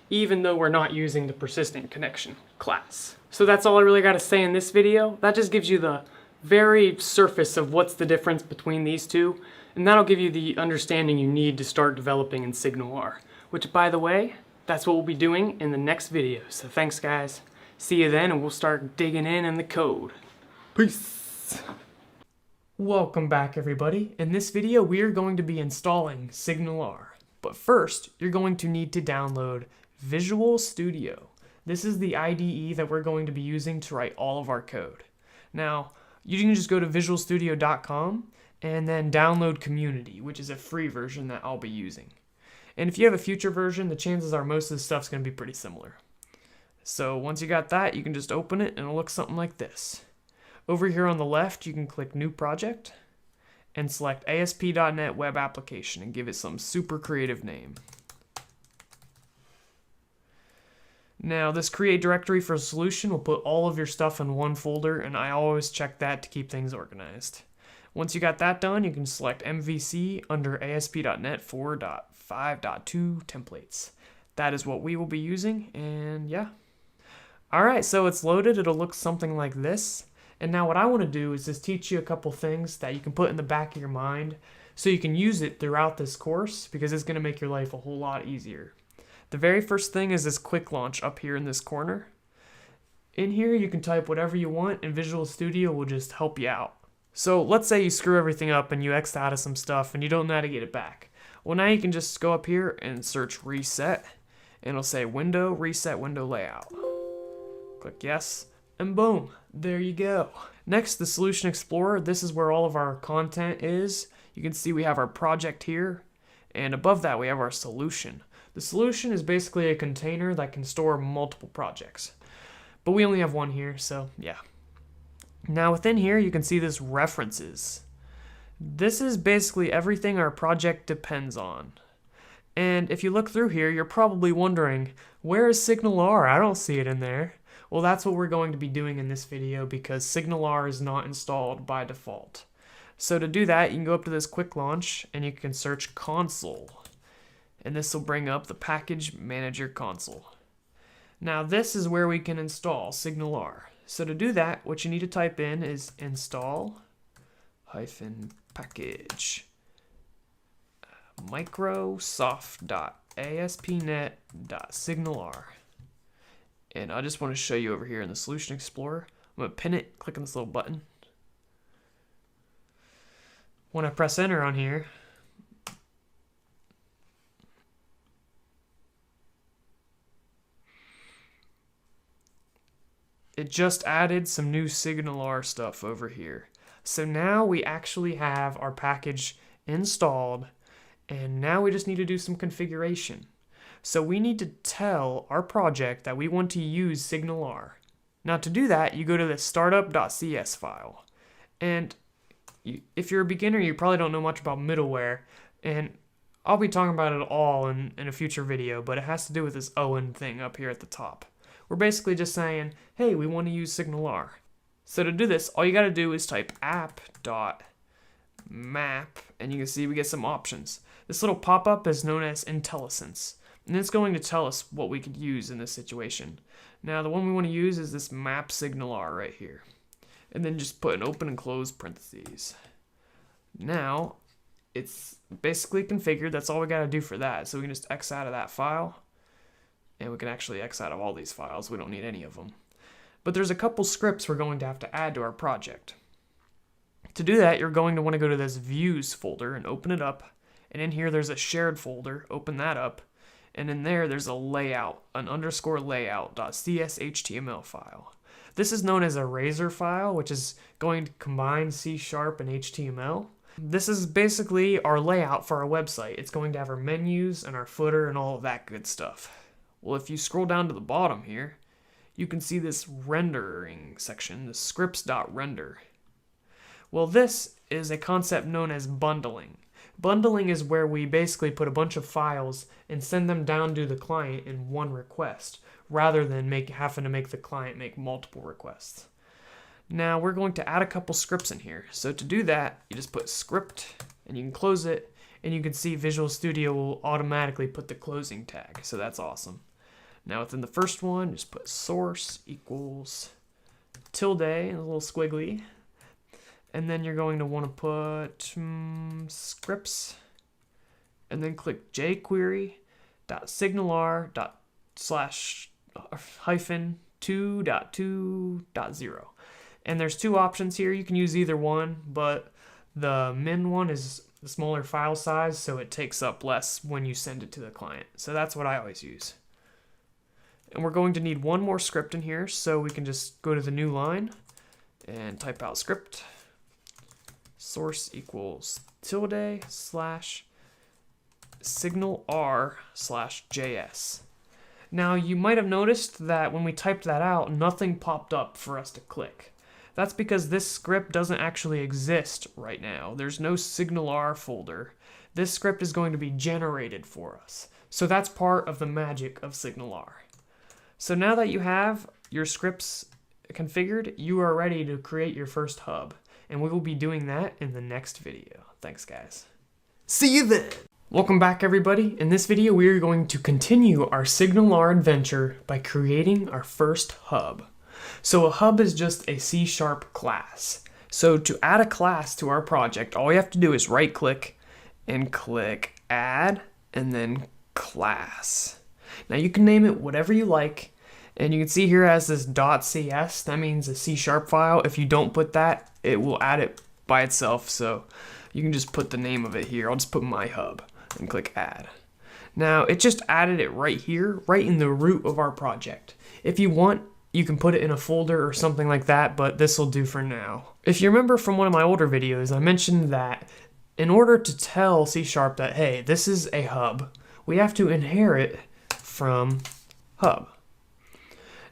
even though we're not using the persistent connection class. So that's all I really got to say in this video. That just gives you the very surface of what's the difference between these two, and that'll give you the understanding you need to start developing in Signalr, which, by the way, that's what we'll be doing in the next video. So thanks, guys. See you then, and we'll start digging in the code. Peace! Welcome back, everybody. In this video, we are going to be installing Signalr. But first, you're going to need to download Visual Studio. This is the IDE that we're going to be using to write all of our code. Now, you can just go to visualstudio.com and then download Community, which is a free version that I'll be using. And if you have a future version, the chances are most of the stuff's going to be pretty similar. So once you got that, you can just open it and it'll look something like this. Over here on the left, you can click New Project and select ASP.NET Web Application and give it some super creative name. Now, this create directory for a solution will put all of your stuff in one folder, and I always check that to keep things organized. Once you got that done, you can select MVC under ASP.NET 4.5.2 templates. That is what we will be using, and yeah. Alright, so it's loaded. It'll look something like this. And now what I want to do is just teach you a couple things that you can put in the back of your mind so you can use it throughout this course, because it's going to make your life a whole lot easier. The very first thing is this quick launch up here in this corner. In here you can type whatever you want and Visual Studio will just help you out. So let's say you screw everything up and you X'd out of some stuff and you don't know how to get it back. Well, now you can just go up here and search reset and it'll say window, reset window layout. Click yes, and boom, there you go. Next, the Solution Explorer. This is where all of our content is. You can see we have our project here, and above that we have our solution. The solution is basically a container that can store multiple projects, but we only have one here, so yeah. Now within here you can see this references. This is basically everything our project depends on. And if you look through here, you're probably wondering, where is Signalr? I don't see it in there. Well, that's what we're going to be doing in this video because Signalr is not installed by default. So to do that, you can go up to this quick launch and you can search console. And this will bring up the package manager console. Now this is where we can install Signalr. So to do that, what you need to type in is install-package microsoft.aspnet.signalr. And I just want to show you over here in the Solution Explorer. I'm going to pin it, click on this little button. When I press enter on here, it just added some new Signalr stuff over here. So now we actually have our package installed, and now we just need to do some configuration. So we need to tell our project that we want to use Signalr. Now to do that, you go to the startup.cs file. And if you're a beginner, you probably don't know much about middleware, and I'll be talking about it all in a future video, but it has to do with this Owen thing up here at the top. We're basically just saying, hey, we want to use Signalr. So to do this, all you gotta do is type app.map, and you can see we get some options. This little pop-up is known as Intellisense, and it's going to tell us what we could use in this situation. Now the one we want to use is this map Signalr right here, and then just put an open and close parentheses. Now it's basically configured. That's all we got to do for that. So we can just X out of that file, and we can actually X out of all these files. We don't need any of them. But there's a couple scripts we're going to have to add to our project. To do that, you're going to want to go to this views folder and open it up. And in here, there's a shared folder. Open that up. And in there, there's a layout, an underscore layout.cshtml file. This is known as a razor file, which is going to combine C# and HTML. This is basically our layout for our website. It's going to have our menus and our footer and all of that good stuff. Well, if you scroll down to the bottom here, you can see this rendering section, the scripts.render. Well, this is a concept known as bundling. Bundling is where we basically put a bunch of files and send them down to the client in one request, rather than having to make the client make multiple requests. Now we're going to add a couple scripts in here. So to do that, you just put script and you can close it, and you can see Visual Studio will automatically put the closing tag. So that's awesome. Now within the first one, just put source equals tilde and a little squiggly. And then you're going to want to put scripts, and then click jQuery.signalr/-2.2.0. And there's two options here. You can use either one, but the min one is the smaller file size, so it takes up less when you send it to the client. So that's what I always use. And we're going to need one more script in here, so we can just go to the new line and type out script. Source equals tilde/signalr/js. Now you might have noticed that when we typed that out, nothing popped up for us to click. That's because this script doesn't actually exist right now. There's no Signalr folder. This script is going to be generated for us. So that's part of the magic of Signalr. So now that you have your scripts configured, you are ready to create your first hub. And we will be doing that in the next video. Thanks, guys. See you then! Welcome back, everybody. In this video, we are going to continue our Signalr adventure by creating our first hub. So a hub is just a C# class. So to add a class to our project, all we have to do is right-click and click Add, and then Class. Now you can name it whatever you like. And you can see here it has this .cs, that means a C# file. If you don't put that, it will add it by itself. So you can just put the name of it here. I'll just put my hub and click add. Now it just added it right here, right in the root of our project. If you want, you can put it in a folder or something like that, but this will do for now. If you remember from one of my older videos, I mentioned that in order to tell C# that, hey, this is a hub, we have to inherit from hub.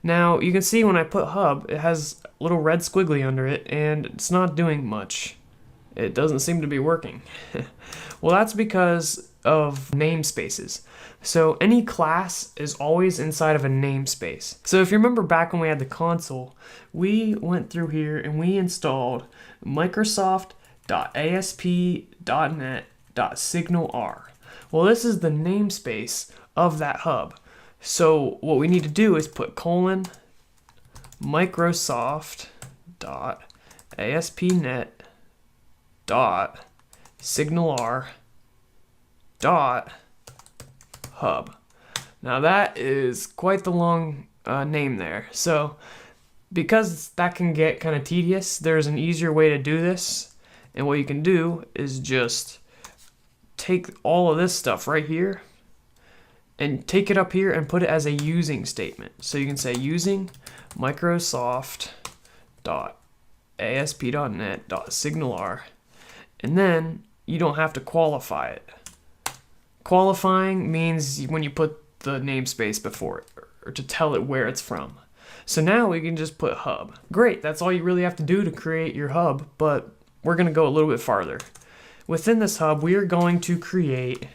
Now, you can see when I put hub, it has a little red squiggly under it, and it's not doing much. It doesn't seem to be working. Well, that's because of namespaces. So any class is always inside of a namespace. So if you remember back when we had the console, we went through here and we installed Microsoft.asp.net.signalr. Well, this is the namespace of that hub. So what we need to do is put Microsoft.ASP.net.signalr.hub. Now that is quite the long name there. So because that can get kind of tedious, there's an easier way to do this. And what you can do is just take all of this stuff right here and take it up here and put it as a using statement. So you can say using Microsoft.asp.net.signalr, and then you don't have to qualify it. Qualifying means when you put the namespace before it, or to tell it where it's from. So now we can just put hub. Great, that's all you really have to do to create your hub, but we're gonna go a little bit farther. Within this hub, we are going to create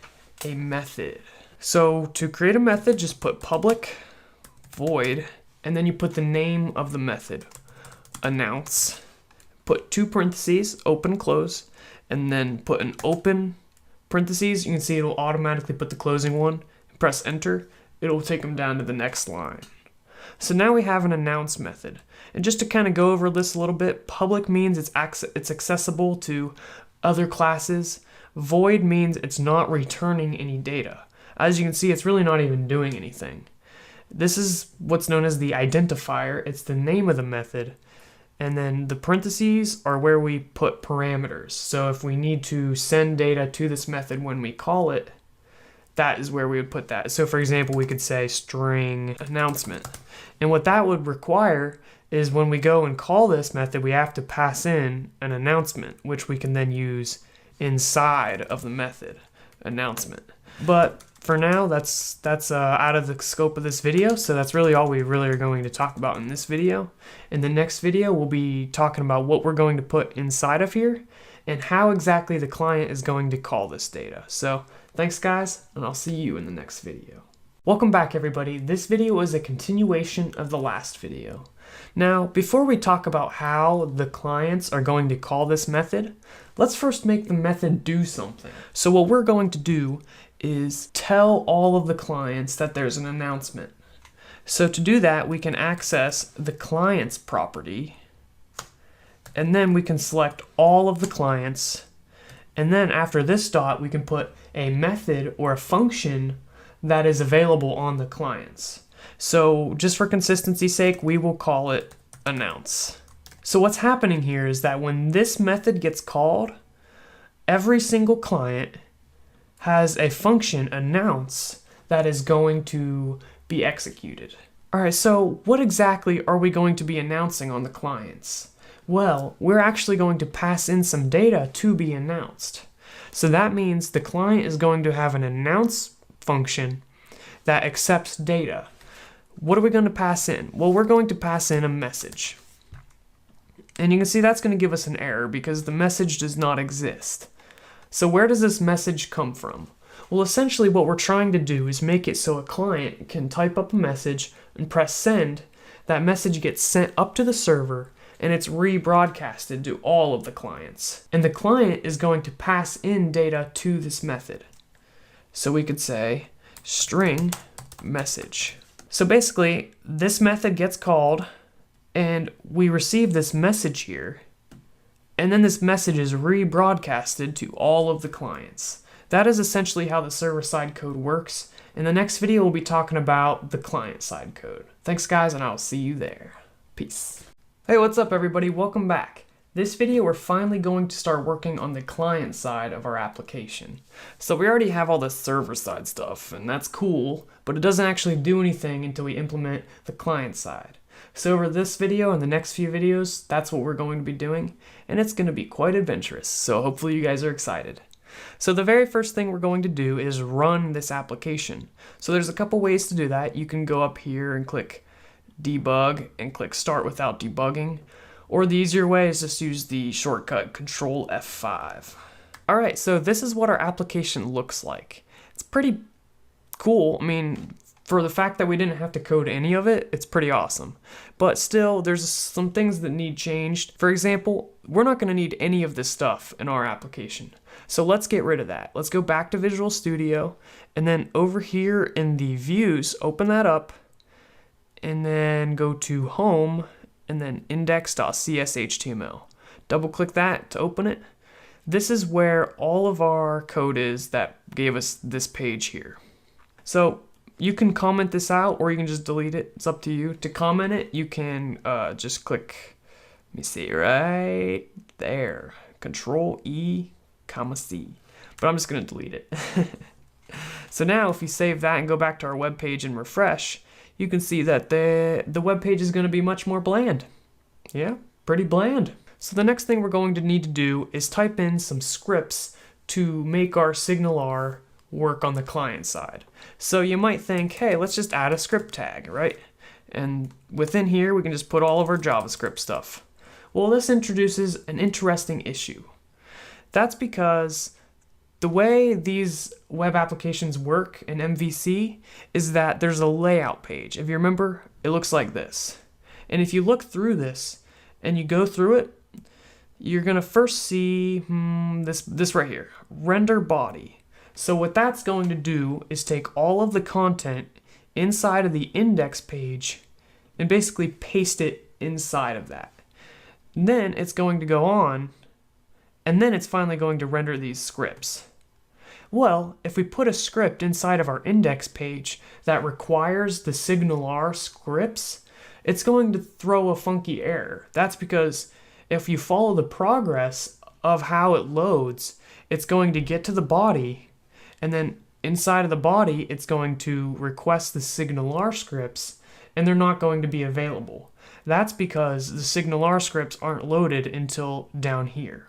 a method. So to create a method, just put public void, and then you put the name of the method. announce, put two parentheses, open, close, and then put an open parentheses. You can see it'll automatically put the closing one. Press enter, it'll take them down to the next line. So now we have an announce method. And just to kind of go over this a little bit, public means it's accessible to other classes. Void means it's not returning any data. As you can see, it's really not even doing anything. This is what's known as the identifier. It's the name of the method. And then the parentheses are where we put parameters. So if we need to send data to this method when we call it, that is where we would put that. So for example, we could say string announcement. And what that would require is when we go and call this method, we have to pass in an announcement, which we can then use inside of the method announcement. But for now, that's out of the scope of this video. So that's really all we really are going to talk about in this video. In the next video, we'll be talking about what we're going to put inside of here and how exactly the client is going to call this data. So thanks guys, and I'll see you in the next video. Welcome back everybody. This video is a continuation of the last video. Now, before we talk about how the clients are going to call this method, let's first make the method do something. So what we're going to do is tell all of the clients that there's an announcement. So to do that, we can access the clients property, and then we can select all of the clients. And then after this dot, we can put a method or a function that is available on the clients. So just for consistency's sake, we will call it announce. So what's happening here is that when this method gets called, every single client has a function announce that is going to be executed. All right, so what exactly are we going to be announcing on the clients? Well, we're actually going to pass in some data to be announced. So that means the client is going to have an announce function that accepts data. What are we going to pass in? Well, we're going to pass in a message. And you can see that's going to give us an error because the message does not exist. So where does this message come from? Well, essentially what we're trying to do is make it so a client can type up a message and press send. That message gets sent up to the server and it's rebroadcasted to all of the clients. And the client is going to pass in data to this method. So we could say string message. So basically, this method gets called and we receive this message here, and then this message is rebroadcasted to all of the clients. That is essentially how the server-side code works. In the next video, we'll be talking about the client-side code. Thanks guys, and I'll see you there. Peace. Hey, what's up everybody? Welcome back. This video, we're finally going to start working on the client side of our application. So we already have all the server-side stuff, and that's cool, but it doesn't actually do anything until we implement the client side. So over this video and the next few videos, that's what we're going to be doing, and it's going to be quite adventurous, so hopefully you guys are excited. So the very first thing we're going to do is run this application. So there's a couple ways to do that. You can go up here and click debug and click start without debugging, or the easier way is just use the shortcut Control F5. Alright, so this is what our application looks like. It's pretty cool. I mean, for the fact that we didn't have to code any of it, it's pretty awesome. But still, there's some things that need changed. For example, we're not going to need any of this stuff in our application. So let's get rid of that. Let's go back to Visual Studio, and then over here in the views, open that up, and then go to Home, and then index.cshtml. Double click that to open it. This is where all of our code is that gave us this page here. So you can comment this out or you can just delete it. It's up to you. To comment it, you can just click, let me see, right there. Control E, C. But I'm just gonna delete it. So now if you save that and go back to our web page and refresh, you can see that the web page is going to be much more bland. Yeah, pretty bland. So the next thing we're going to need to do is type in some scripts to make our Signalr work on the client side. So you might think, hey, let's just add a script tag, right? And within here, we can just put all of our JavaScript stuff. Well, this introduces an interesting issue. That's because the way these web applications work in MVC is that there's a layout page. If you remember, it looks like this. And if you look through this, and you go through it, you're gonna first see this right here, render body. So what that's going to do is take all of the content inside of the index page and basically paste it inside of that. And then it's going to go on, and then it's finally going to render these scripts. Well, if we put a script inside of our index page that requires the Signalr scripts, it's going to throw a funky error. That's because if you follow the progress of how it loads, it's going to get to the body, and then inside of the body, it's going to request the Signalr scripts, and they're not going to be available. That's because the Signalr scripts aren't loaded until down here.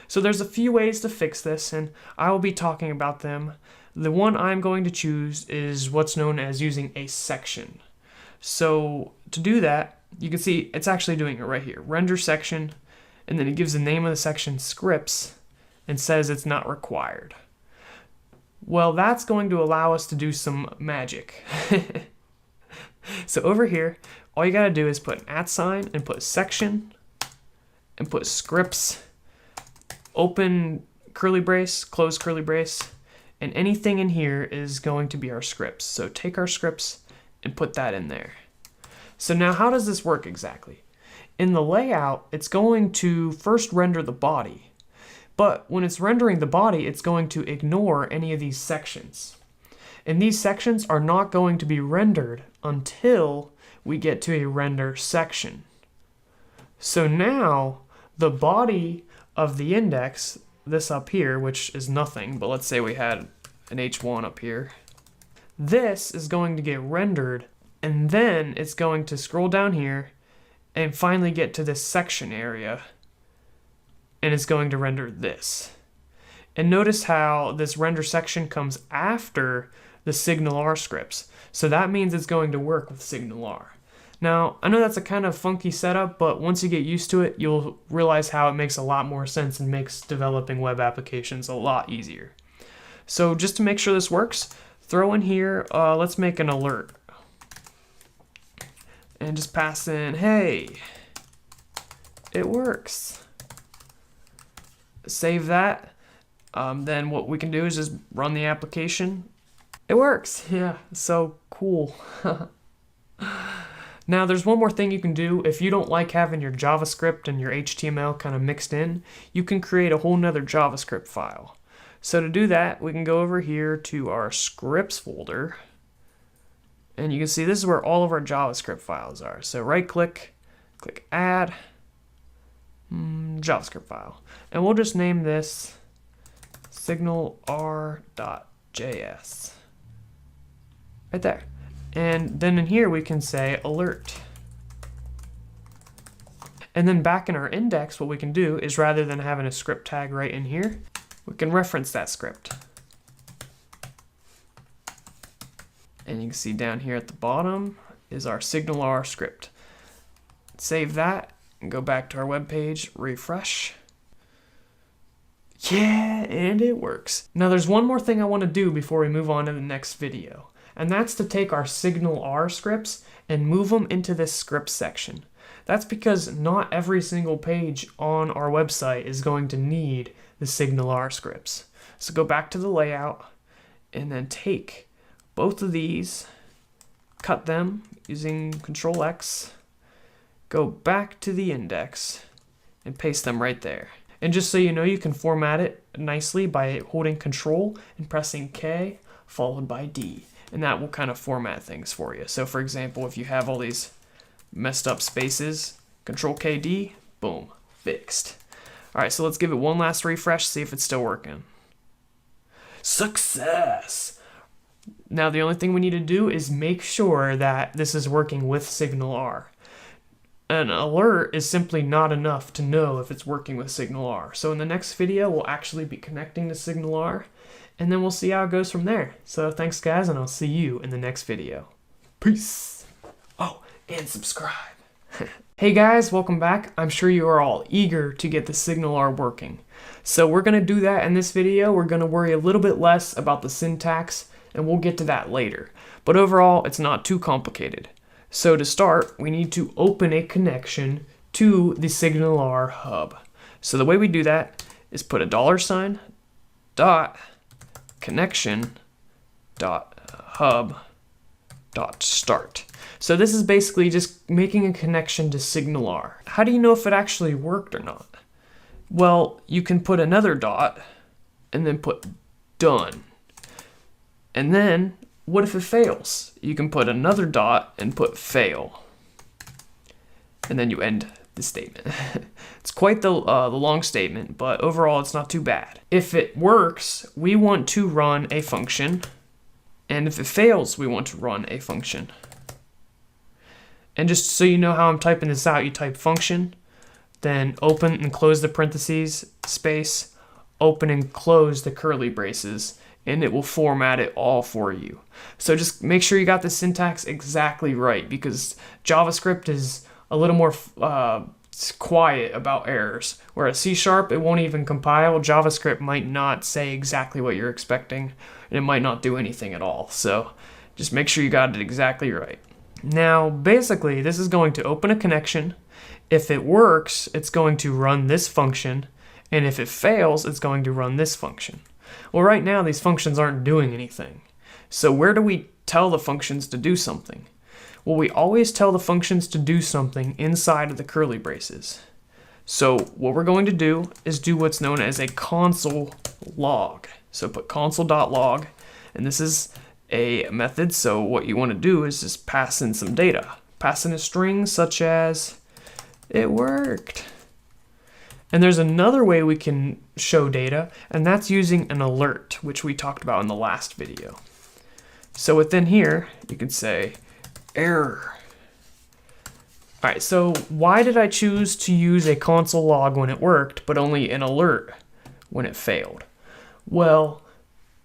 So there's a few ways to fix this, and I will be talking about them. The one I'm going to choose is what's known as using a section. So to do that, you can see it's actually doing it right here. Render section, and then it gives the name of the section scripts and says it's not required. Well, that's going to allow us to do some magic. So over here, all you gotta do is put an @ and put section and put scripts, open curly brace, close curly brace, and anything in here is going to be our scripts. So take our scripts and put that in there. So now how does this work exactly? In the layout, it's going to first render the body, but when it's rendering the body, it's going to ignore any of these sections. And these sections are not going to be rendered until we get to a render section. So now the body of the index, this up here, which is nothing, but let's say we had an H1 up here, this is going to get rendered, and then it's going to scroll down here and finally get to this section area, and it's going to render this. And notice how this render section comes after the Signalr scripts. So that means it's going to work with Signalr. Now, I know that's a kind of funky setup, but once you get used to it, you'll realize how it makes a lot more sense and makes developing web applications a lot easier. So just to make sure this works, throw in here, let's make an alert. And just pass in, hey, it works. Save that. Then what we can do is just run the application. It works. Yeah, so cool. Now there's one more thing you can do. If you don't like having your JavaScript and your HTML kind of mixed in, you can create a whole nother JavaScript file. So to do that, we can go over here to our scripts folder, and you can see this is where all of our JavaScript files are. So right click, click add, JavaScript file. And we'll just name this signalr.js. Right there. And then in here we can say alert. And then back in our index, what we can do is rather than having a script tag right in here, we can reference that script. And you can see down here at the bottom is our Signalr script. Save that and go back to our web page, refresh. Yeah, and it works. Now there's one more thing I want to do before we move on to the next video, and that's to take our Signalr scripts and move them into this script section. That's because not every single page on our website is going to need the Signalr scripts. So go back to the layout and then take both of these, cut them using Control X, go back to the index and paste them right there. And just so you know, you can format it nicely by holding Control and pressing K followed by D. And that will kind of format things for you. So for example, if you have all these messed up spaces, Control KD, boom, fixed. All right, so let's give it one last refresh, see if it's still working. Success! Now the only thing we need to do is make sure that this is working with Signalr. An alert is simply not enough to know if it's working with Signalr. So in the next video, we'll actually be connecting to Signalr, and then we'll see how it goes from there. So thanks guys, and I'll see you in the next video. Peace. Oh, and subscribe. Hey guys, welcome back. I'm sure you are all eager to get the Signalr working. So we're gonna do that in this video. We're gonna worry a little bit less about the syntax, and we'll get to that later. But overall, it's not too complicated. So to start, we need to open a connection to the Signalr hub. So the way we do that is put a $, dot, connection, dot, hub, dot, start. So this is basically just making a connection to Signalr. How do you know if it actually worked or not? Well, you can put another dot and then put done. And then, what if it fails? You can put another dot and put fail. And then you end the statement. It's quite the long statement, but overall it's not too bad. If it works, we want to run a function. And if it fails, we want to run a function. And just so you know how I'm typing this out, you type function, then open and close the parentheses, space, open and close the curly braces, and it will format it all for you. So just make sure you got the syntax exactly right, because JavaScript is a little more quiet about errors. Whereas C#, it won't even compile. JavaScript might not say exactly what you're expecting, and it might not do anything at all. So just make sure you got it exactly right. Now, basically, this is going to open a connection. If it works, it's going to run this function, and if it fails, it's going to run this function. Well, right now, these functions aren't doing anything. So where do we tell the functions to do something? Well, we always tell the functions to do something inside of the curly braces. So what we're going to do is do what's known as a console log. So put console.log, and this is a method, so what you want to do is just pass in some data. Pass in a string such as, it worked. And there's another way we can show data, and that's using an alert, which we talked about in the last video. So within here, you can say, error. All right, so why did I choose to use a console log when it worked, but only an alert when it failed? Well,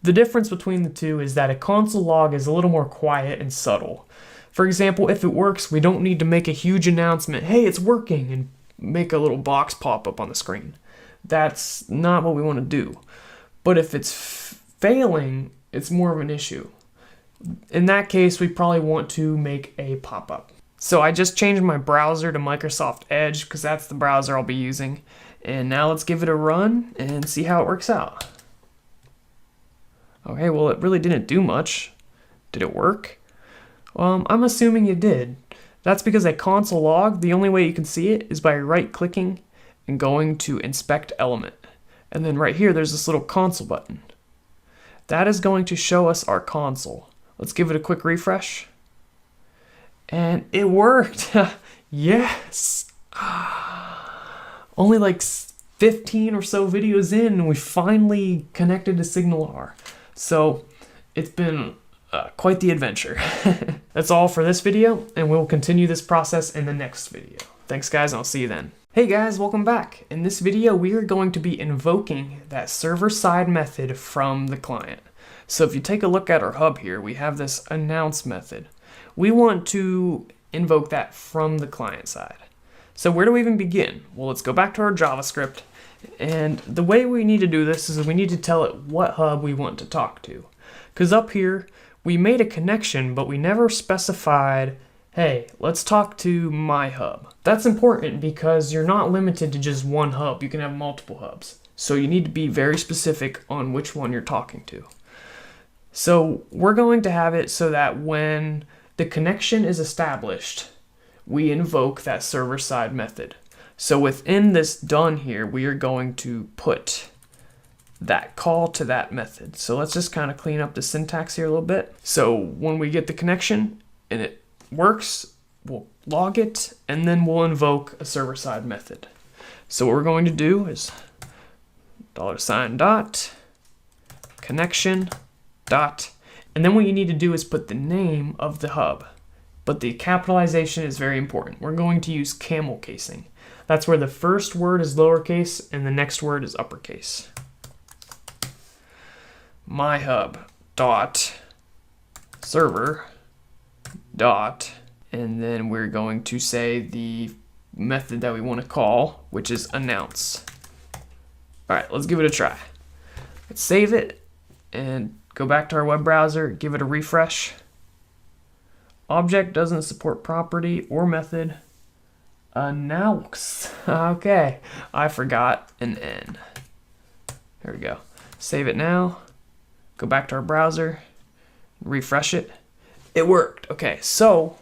the difference between the two is that a console log is a little more quiet and subtle. For example, if it works, we don't need to make a huge announcement, hey, it's working, and make a little box pop up on the screen. That's not what we want to do. But if it's failing, it's more of an issue. In that case, we probably want to make a pop-up. So I just changed my browser to Microsoft Edge because that's the browser I'll be using. And now let's give it a run and see how it works out. Okay, well, it really didn't do much. Did it work? I'm assuming it did. That's because a console log, the only way you can see it is by right-clicking and going to Inspect Element. And then right here, there's this little console button. That is going to show us our console. Let's give it a quick refresh. And it worked. Yes. Only like 15 or so videos in, and we finally connected to Signalr. So it's been quite the adventure. That's all for this video, and we'll continue this process in the next video. Thanks guys, and I'll see you then. Hey guys, welcome back. In this video, we are going to be invoking that server-side method from the client. So if you take a look at our hub here, we have this announce method. We want to invoke that from the client side. So where do we even begin? Well, let's go back to our JavaScript. And the way we need to do this is we need to tell it what hub we want to talk to. Because up here, we made a connection, but we never specified, hey, let's talk to my hub. That's important because you're not limited to just one hub. You can have multiple hubs. So you need to be very specific on which one you're talking to. So we're going to have it so that when the connection is established, we invoke that server-side method. So within this done here, we are going to put that call to that method. So let's just kind of clean up the syntax here a little bit. So when we get the connection and it works, we'll log it, and then we'll invoke a server-side method. So what we're going to do is $dot connection dot, and then what you need to do is put the name of the hub. But the capitalization is very important. We're going to use camel casing. That's where the first word is lowercase and the next word is uppercase. My hub dot server dot, and then we're going to say the method that we want to call, which is announce. All right, let's give it a try. Let's save it and go back to our web browser, give it a refresh. Object doesn't support property or method. Announce. Okay, I forgot an N. There we go. Save it now. Go back to our browser. Refresh it. It worked. Okay, so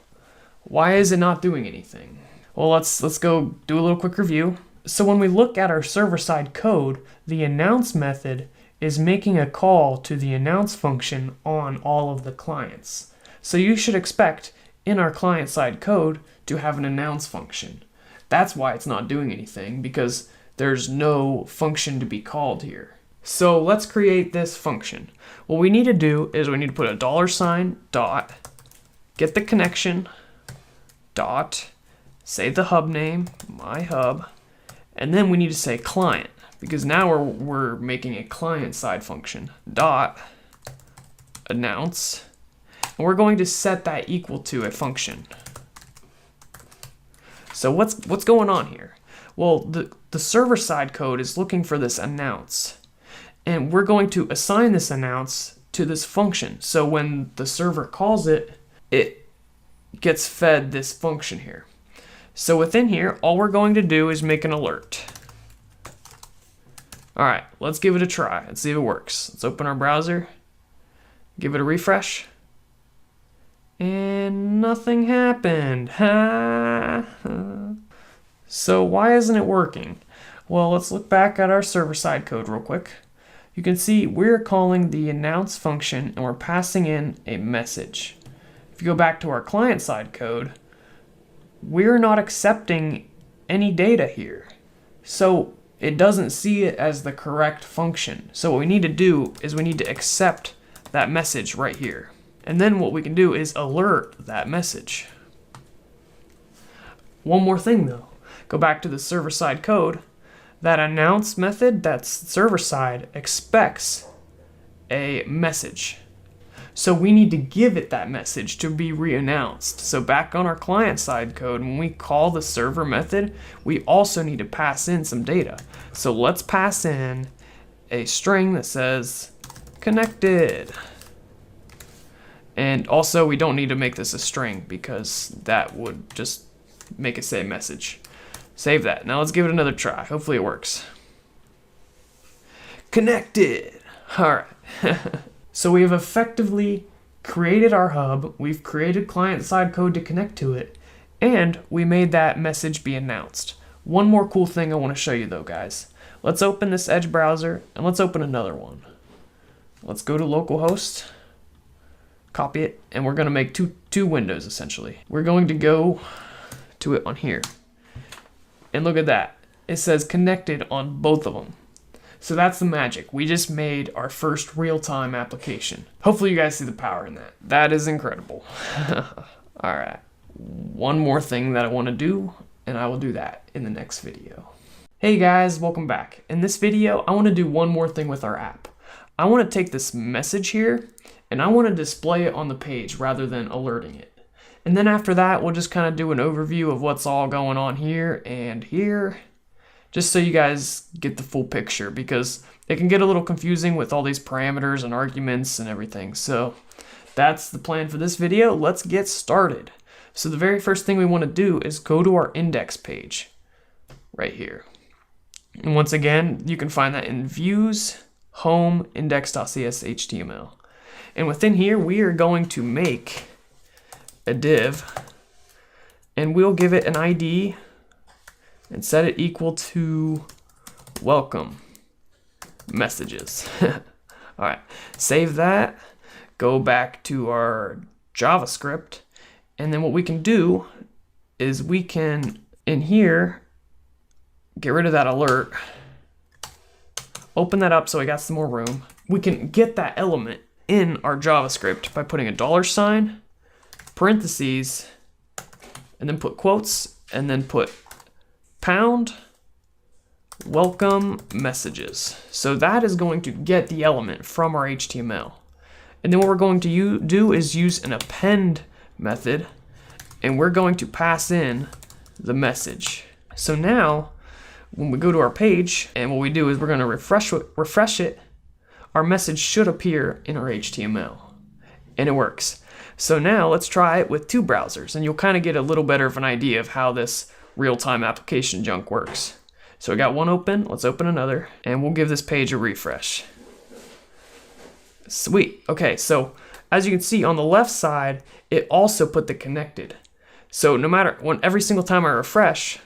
why is it not doing anything? Well, let's go do a little quick review. So when we look at our server-side code, the announce method is making a call to the announce function on all of the clients. So you should expect in our client-side code to have an announce function. That's why it's not doing anything, because there's no function to be called here. So let's create this function. What we need to do is we need to put a $, dot, get the connection, dot, say the hub name, my hub, and then we need to say client, because now we're making a client-side function, dot, announce, and we're going to set that equal to a function. So what's going on here? Well, the server-side code is looking for this announce, and we're going to assign this announce to this function. So when the server calls it, it gets fed this function here. So within here, all we're going to do is make an alert. All right, let's give it a try. Let's see if it works. Let's open our browser, give it a refresh, and nothing happened. So why isn't it working? Well, let's look back at our server-side code real quick. You can see we're calling the announce function and we're passing in a message. If you go back to our client-side code, we're not accepting any data here. So it doesn't see it as the correct function. So what we need to do is we need to accept that message right here. And then what we can do is alert that message. One more thing though, go back to the server-side code. That announce method, that's server-side, expects a message. So we need to give it that message to be re-announced. So back on our client-side code, when we call the server method, we also need to pass in some data. So let's pass in a string that says connected. And also we don't need to make this a string because that would just make it say message. Save that. Now let's give it another try. Hopefully it works. Connected. All right. So we have effectively created our hub. We've created client-side code to connect to it, and we made that message be announced. One more cool thing I want to show you though, guys. Let's open this Edge browser and let's open another one. Let's go to localhost, copy it, and we're going to make two windows essentially. We're going to go to it on here. And look at that. It says connected on both of them. So that's the magic. We just made our first real-time application. Hopefully you guys see the power in that. That is incredible. All right. One more thing that I want to do, and I will do that in the next video. Hey guys, welcome back. In this video, I want to do one more thing with our app. I want to take this message here, and I want to display it on the page rather than alerting it. And then after that, we'll just kind of do an overview of what's all going on here and here, just so you guys get the full picture, because it can get a little confusing with all these parameters and arguments and everything. So that's the plan for this video. Let's get started. So the very first thing we want to do is go to our index page right here. And once again, you can find that in views, home, index.cs, HTML. And within here, we are going to make a div, and we'll give it an ID and set it equal to welcome messages. All right, save that, go back to our JavaScript, and then what we can do is we can, in here, get rid of that alert, open that up so I got some more room. We can get that element in our JavaScript by putting a $, parentheses, and then put quotes, and then put pound welcome messages. So that is going to get the element from our HTML. And then what we're going to do is use an append method, and we're going to pass in the message. So now, when we go to our page, and what we do is we're going to refresh it, our message should appear in our HTML. And it works. So now let's try it with two browsers, and you'll kind of get a little better of an idea of how this real-time application junk works. So we got one open, let's open another, and we'll give this page a refresh. Sweet, okay, so as you can see on the left side, it also put the connected. So no matter, every single time I refresh,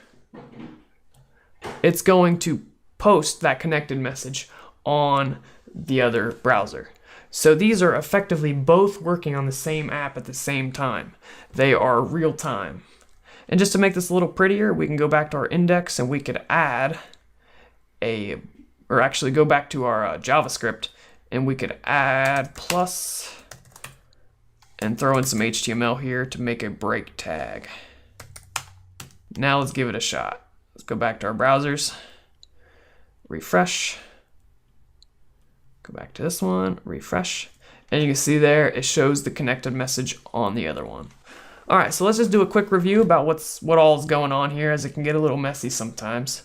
it's going to post that connected message on the other browser. So these are effectively both working on the same app at the same time. They are real time. And just to make this a little prettier, we can go back to our index and we could add or actually go back to our JavaScript and we could add plus and throw in some HTML here to make a break tag. Now let's give it a shot. Let's go back to our browsers, refresh. Go back to this one, refresh, and you can see there it shows the connected message on the other one. All right, so let's just do a quick review about what all is going on here, as it can get a little messy sometimes.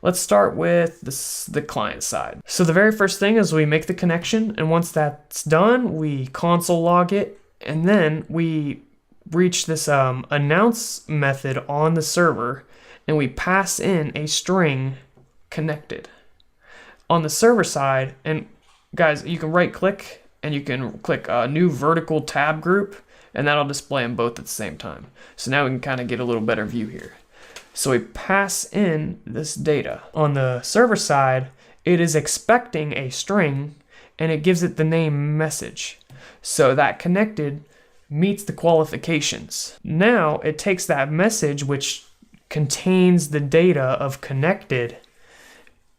Let's start with the client side. So the very first thing is we make the connection, and once that's done, we console log it, and then we reach this announce method on the server, and we pass in a string connected. On the server side, and guys, you can right click and you can click a new vertical tab group, and that'll display them both at the same time. So now we can kind of get a little better view here. So we pass in this data. On the server side, it is expecting a string and it gives it the name message. So that connected meets the qualifications. Now it takes that message, which contains the data of connected,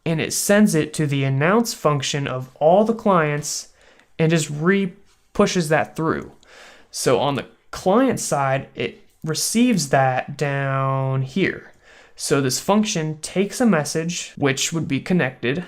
and it sends it to the announce function of all the clients and just pushes that through. So on the client side, it receives that down here. So this function takes a message, which would be connected,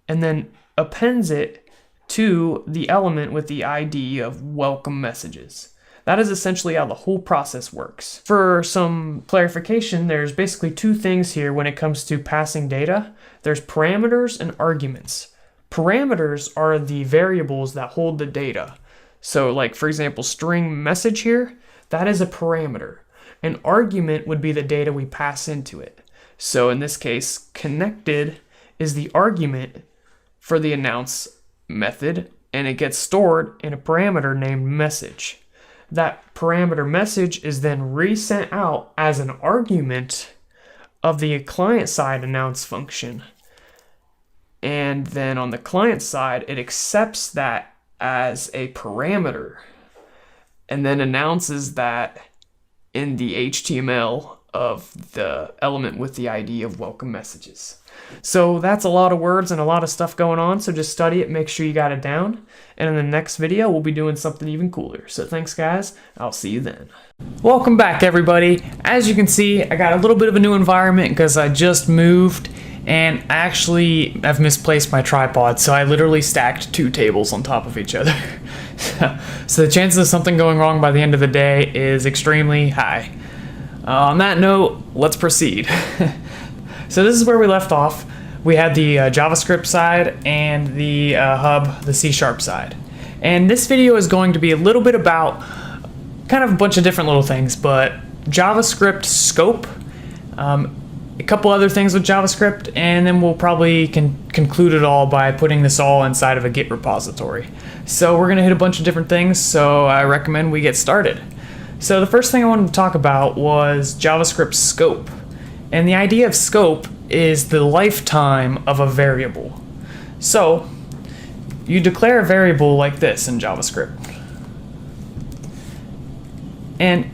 and then appends it to the element with the ID of welcome messages. That is essentially how the whole process works. For some clarification, there's basically two things here when it comes to passing data. There's parameters and arguments. Parameters are the variables that hold the data. So like, for example, string message here, that is a parameter. An argument would be the data we pass into it. So in this case, connected is the argument for the announce method, and it gets stored in a parameter named message. That parameter message is then resent out as an argument of the client side announce function. And then on the client side, it accepts that as a parameter and then announces that in the HTML of the element with the ID of welcome messages. So that's a lot of words and a lot of stuff going on, so just study it, make sure you got it down, and in the next video we'll be doing something even cooler. So thanks guys, I'll see you then. Welcome back everybody. As you can see, I got a little bit of a new environment because I just moved, and actually I've misplaced my tripod, so I literally stacked two tables on top of each other. So the chances of something going wrong by the end of the day is extremely high. On that note, let's proceed. So this is where we left off. We had the JavaScript side and the hub, the C# side. And this video is going to be a little bit about kind of a bunch of different little things, but JavaScript Scope, a couple other things with JavaScript, and then we'll probably conclude it all by putting this all inside of a Git repository. So we're gonna hit a bunch of different things, so I recommend we get started. So the first thing I wanted to talk about was JavaScript Scope. And the idea of scope is the lifetime of a variable. So you declare a variable like this in JavaScript. And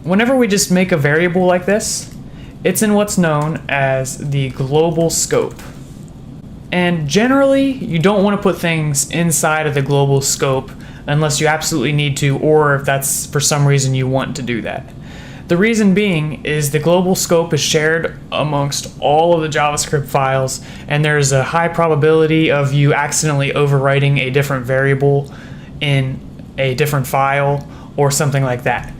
whenever we just make a variable like this, it's in what's known as the global scope. And generally, you don't want to put things inside of the global scope unless you absolutely need to, or if that's for some reason you want to do that. The reason being is the global scope is shared amongst all of the JavaScript files, and there's a high probability of you accidentally overwriting a different variable in a different file or something like that.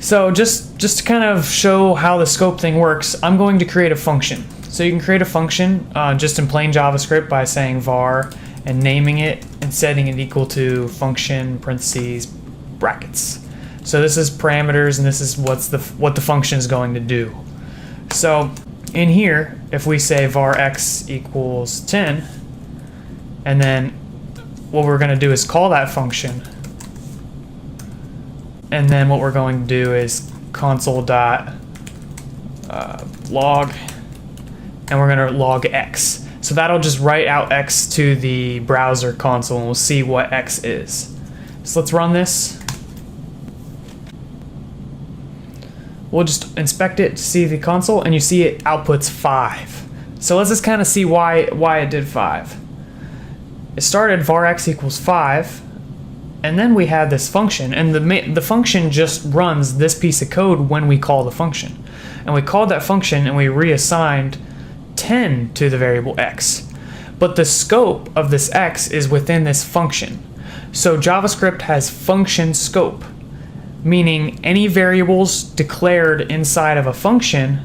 So just to kind of show how the scope thing works, I'm going to create a function. So you can create a function just in plain JavaScript by saying var and naming it and setting it equal to function parentheses brackets. So this is parameters, and this is what the function is going to do. So in here, if we say var x equals 10, and then what we're going to do is call that function, and then what we're going to do is console.log, and we're going to log x. So that'll just write out x to the browser console, and we'll see what x is. So let's run this. We'll just inspect it to see the console, and you see it outputs 5. So let's just kind of see why it did 5. It started var x equals 5, and then we had this function, and the function just runs this piece of code when we call the function. And we called that function, and we reassigned 10 to the variable x. But the scope of this x is within this function. So JavaScript has function scope, meaning any variables declared inside of a function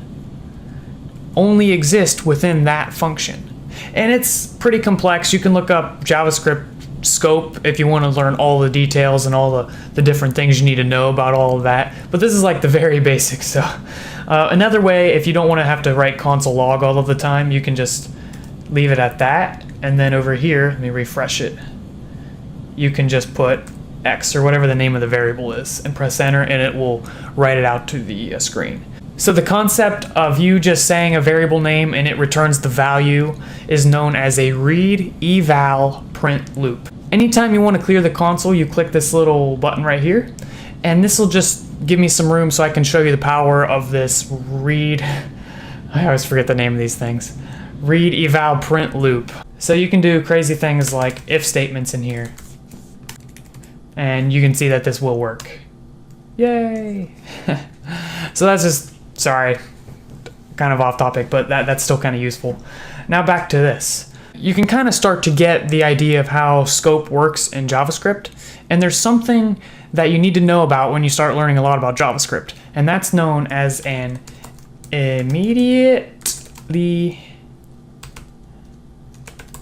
only exist within that function. And it's pretty complex. You can look up JavaScript Scope if you want to learn all the details and all the different things you need to know about all of that. But this is like the very basics. So another way, if you don't want to have to write console log all of the time, you can just leave it at that. And then over here, let me refresh it. You can just put x or whatever the name of the variable is and press enter, and it will write it out to the screen. So the concept of you just saying a variable name and it returns the value is known as a read eval print loop. Anytime you want to clear the console, you click this little button right here, and this will just give me some room so I can show you the power of this read, I always forget the name of these things, read eval print loop. So you can do crazy things like if statements in here, and you can see that this will work. Yay! So that's just, sorry, kind of off topic, but that's still kind of useful. Now back to this. You can kind of start to get the idea of how scope works in JavaScript, and there's something that you need to know about when you start learning a lot about JavaScript, and that's known as an immediately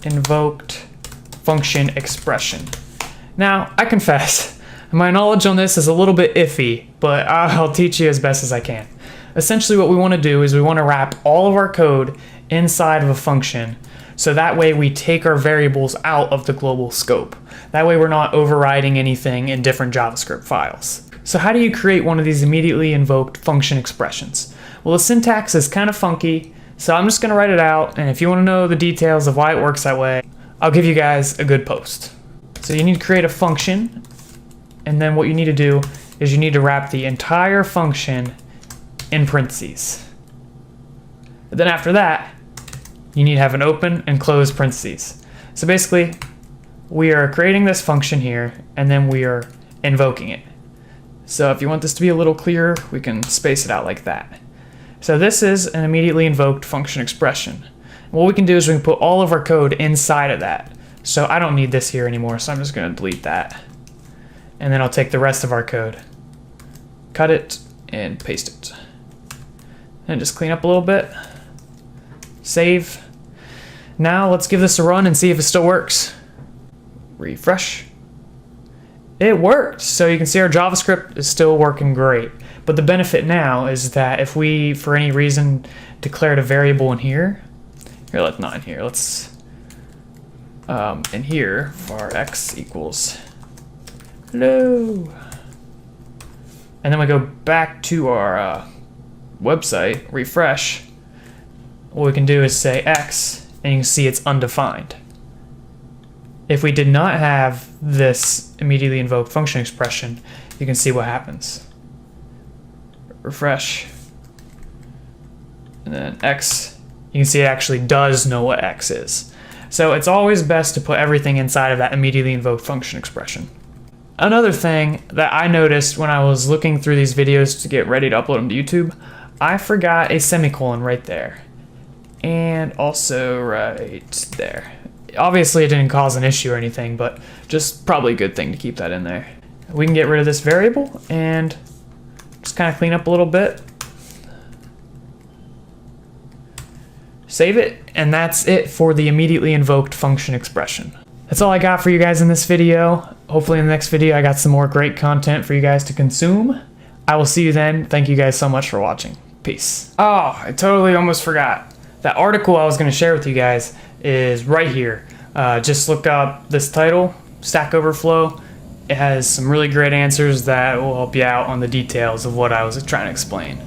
invoked function expression. Now, I confess, my knowledge on this is a little bit iffy, but I'll teach you as best as I can. Essentially what we want to do is we want to wrap all of our code inside of a function, so that way we take our variables out of the global scope. That way we're not overriding anything in different JavaScript files. So how do you create one of these immediately invoked function expressions? Well, the syntax is kind of funky, so I'm just going to write it out, and if you want to know the details of why it works that way, I'll give you guys a good post. So you need to create a function, and then what you need to do is you need to wrap the entire function in parentheses. But then after that, you need to have an open and close parentheses. So basically, we are creating this function here, and then we are invoking it. So if you want this to be a little clearer, we can space it out like that. So this is an immediately invoked function expression. What we can do is we can put all of our code inside of that. So I don't need this here anymore, so I'm just going to delete that. And then I'll take the rest of our code, cut it, and paste it. And just clean up a little bit. Save. Now let's give this a run and see if it still works. Refresh. It worked! So you can see our JavaScript is still working great. But the benefit now is that if we, for any reason, declared a variable in here, not in here, let's in here, var x equals hello, and then we go back to our website, refresh, what we can do is say x, and you can see it's undefined. If we did not have this immediately invoked function expression, you can see what happens. Refresh, and then x, you can see it actually does know what x is. So it's always best to put everything inside of that immediately invoked function expression. Another thing that I noticed when I was looking through these videos to get ready to upload them to YouTube, I forgot a semicolon right there. And also right there. Obviously it didn't cause an issue or anything, but just probably a good thing to keep that in there. We can get rid of this variable and just kind of clean up a little bit. Save it, and that's it for the immediately invoked function expression. That's all I got for you guys in this video. Hopefully in the next video I got some more great content for you guys to consume. I will see you then. Thank you guys so much for watching. Peace. Oh, I totally almost forgot. That article I was going to share with you guys is right here. Just look up this title, Stack Overflow. It has some really great answers that will help you out on the details of what I was trying to explain.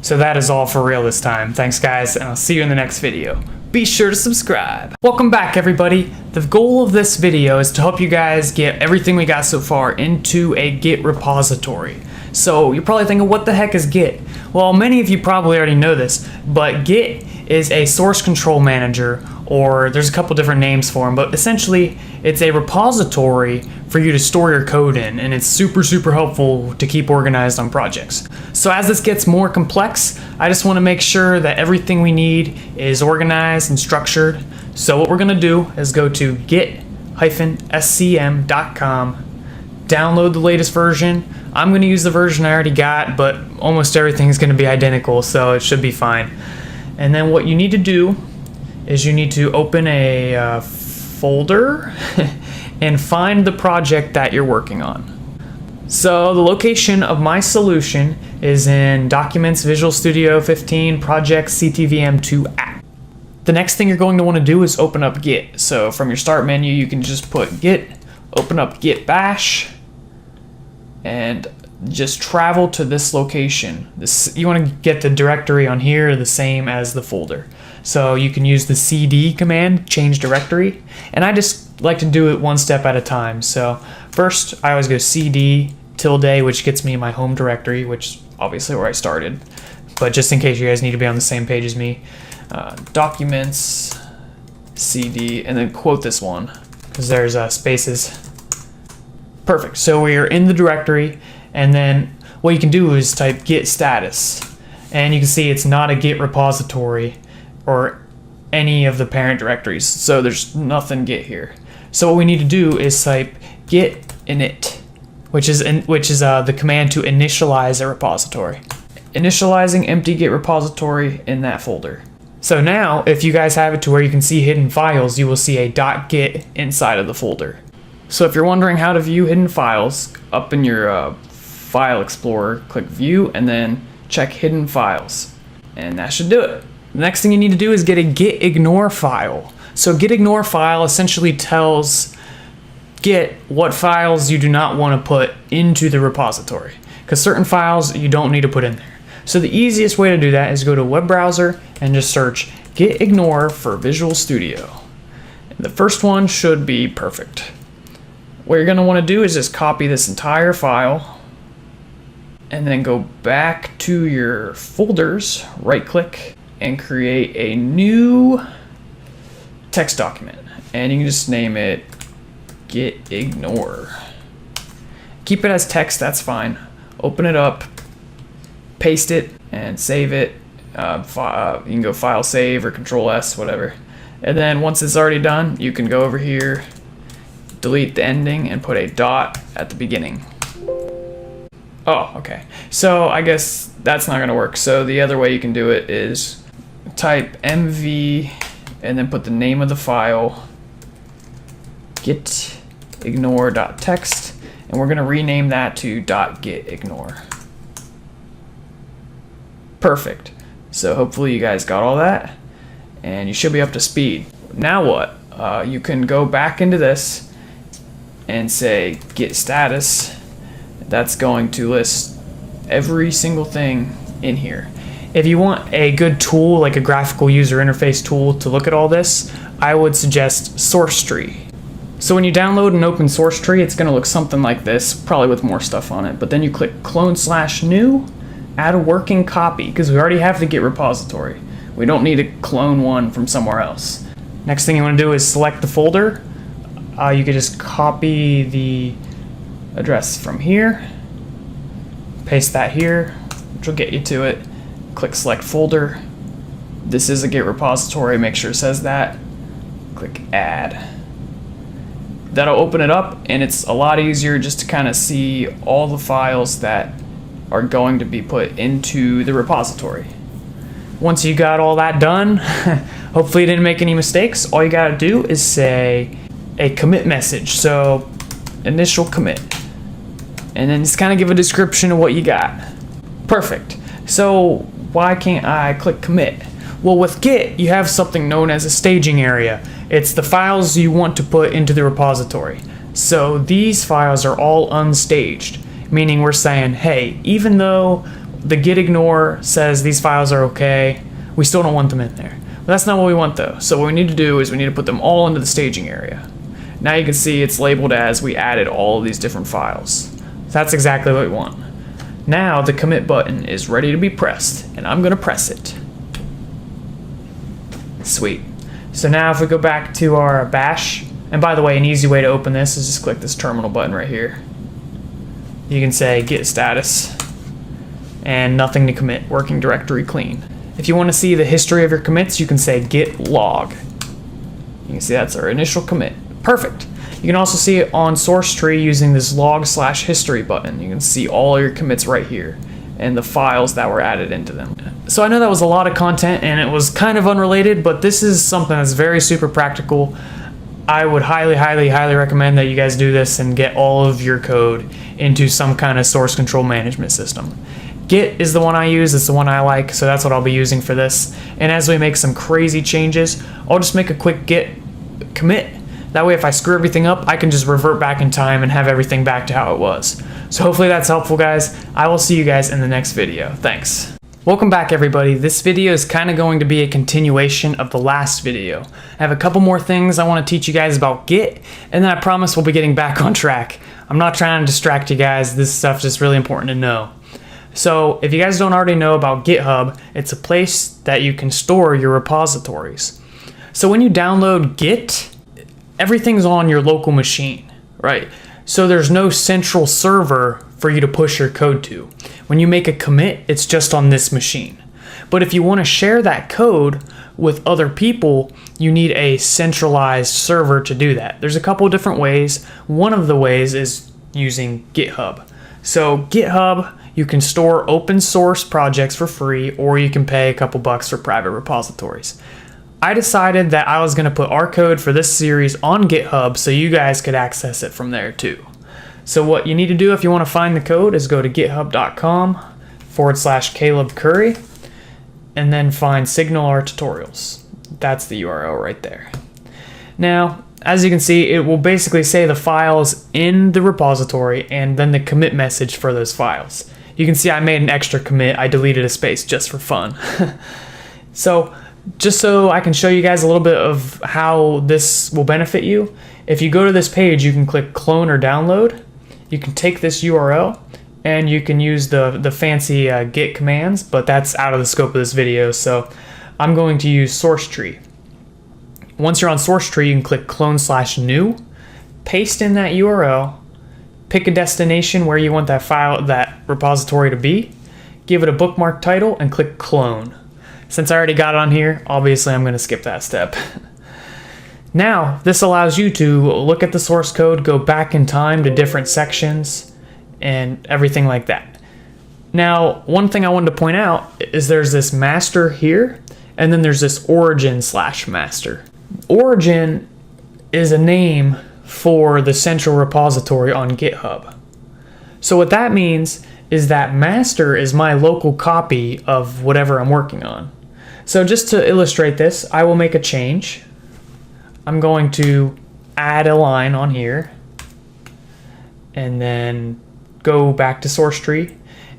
So that is all for real this time. Thanks guys, and I'll see you in the next video. Be sure to subscribe. Welcome back everybody. The goal of this video is to help you guys get everything we got so far into a Git repository. So you're probably thinking, what the heck is Git? Well, many of you probably already know this, but Git is a source control manager, or there's a couple different names for them, but essentially it's a repository for you to store your code in, and it's super helpful to keep organized on projects. So as this gets more complex, I just want to make sure that everything we need is organized and structured. So what we're going to do is go to git-scm.com, download the latest version. I'm going to use the version I already got, but almost everything is going to be identical, so it should be fine. And then what you need to do is you need to open a folder and find the project that you're working on. So the location of my solution is in Documents, Visual Studio 15, Projects, CTVM2 app. The next thing you're going to want to do is open up Git. So from your start menu, you can just put Git, open up Git bash, and just travel to this location. You want to get the directory on here the same as the folder. So you can use the cd command, change directory, and I just like to do it one step at a time. So first I always go cd tilde, which gets me my home directory, which is obviously where I started, but just in case you guys need to be on the same page as me, documents, cd, and then quote this one, because there's spaces. Perfect, so we are in the directory, and then what you can do is type git status, and you can see it's not a Git repository or any of the parent directories, so there's nothing Git here. So what we need to do is type git init, which is the command to initialize a repository. Initializing empty Git repository in that folder. So now, if you guys have it to where you can see hidden files, you will see a .git inside of the folder. So if you're wondering how to view hidden files, up in your File Explorer, click View, and then check Hidden Files. And that should do it. The next thing you need to do is get a git ignore file. So git ignore file essentially tells Git what files you do not want to put into the repository, because certain files you don't need to put in there. So the easiest way to do that is go to a web browser and just search git ignore for Visual Studio. The first one should be perfect. What you're going to want to do is just copy this entire file and then go back to your folders, right click, and create a new text document. And you can just name it git ignore. Keep it as text, that's fine. Open it up, paste it, and save it. You can go File Save or Control S, whatever. And then once it's already done, you can go over here, delete the ending, and put a dot at the beginning. Oh, okay. So I guess that's not going to work. So the other way you can do it is type mv and then put the name of the file, gitignore.txt, and we're going to rename that to .gitignore. Perfect. So hopefully you guys got all that, and you should be up to speed. Now what? You can go back into this and say git status. That's going to list every single thing in here. If you want a good tool, like a graphical user interface tool to look at all this, I would suggest Sourcetree. So when you download and open Sourcetree, it's going to look something like this, probably with more stuff on it. But then you click clone/new, add a working copy, because we already have the Git repository. We don't need to clone one from somewhere else. Next thing you want to do is select the folder. You could just copy the address from here, paste that here, which will get you to it. Click select folder. This is a Git repository, make sure it says that. Click add. That'll open it up, and it's a lot easier just to kind of see all the files that are going to be put into the repository. Once you got all that done, hopefully you didn't make any mistakes, all you gotta do is say a commit message. So initial commit, and then just kind of give a description of what you got. Perfect. So why can't I click commit? Well, with Git, you have something known as a staging area. It's the files you want to put into the repository. So these files are all unstaged, meaning we're saying, hey, even though the git ignore says these files are okay, we still don't want them in there. But that's not what we want though. So what we need to do is we need to put them all into the staging area. Now you can see it's labeled as we added all of these different files. That's exactly what we want. Now the commit button is ready to be pressed, and I'm gonna press it. Sweet. So now if we go back to our bash, and by the way, an easy way to open this is just click this terminal button right here. You can say git status and nothing to commit, working directory clean. If you want to see the history of your commits, you can say git log. You can see that's our initial commit. Perfect. You can also see it on Sourcetree using this log/history button. You can see all your commits right here and the files that were added into them. So I know that was a lot of content and it was kind of unrelated, but this is something that's very super practical. I would highly recommend that you guys do this and get all of your code into some kind of source control management system. Git is the one I use, it's the one I like, so that's what I'll be using for this. And as we make some crazy changes, I'll just make a quick git commit. That way if I screw everything up, I can just revert back in time and have everything back to how it was. So hopefully that's helpful, guys. I will see you guys in the next video. Thanks. Welcome back, everybody. This video is kind of going to be a continuation of the last video. I have a couple more things I want to teach you guys about Git, and then I promise we'll be getting back on track. I'm not trying to distract you guys. This stuff's just really important to know. So if you guys don't already know about GitHub, it's a place that you can store your repositories. So when you download Git, everything's on your local machine, right? So there's no central server for you to push your code to. When you make a commit, it's just on this machine. But if you want to share that code with other people, you need a centralized server to do that. There's a couple different ways. One of the ways is using GitHub. So GitHub, you can store open source projects for free, or you can pay a couple bucks for private repositories. I decided that I was going to put our code for this series on GitHub so you guys could access it from there too. So what you need to do if you want to find the code is go to github.com/Caleb Curry and then find Signalr tutorials. That's the URL right there. Now, as you can see, it will basically say the files in the repository and then the commit message for those files. You can see I made an extra commit. I deleted a space just for fun. So just so I can show you guys a little bit of how this will benefit you, if you go to this page, you can click clone or download. You can take this URL and you can use the fancy git commands, but that's out of the scope of this video, so I'm going to use Sourcetree. Once you're on Sourcetree, you can click clone/new, paste in that URL, pick a destination where you want that file, that repository to be, give it a bookmark title, and click clone. Since I already got it on here, obviously I'm going to skip that step. Now, this allows you to look at the source code, go back in time to different sections, and everything like that. Now, one thing I wanted to point out is there's this master here, and then there's this origin/master. Origin is a name for the central repository on GitHub. So what that means is that master is my local copy of whatever I'm working on. So just to illustrate this, I will make a change. I'm going to add a line on here and then go back to Sourcetree,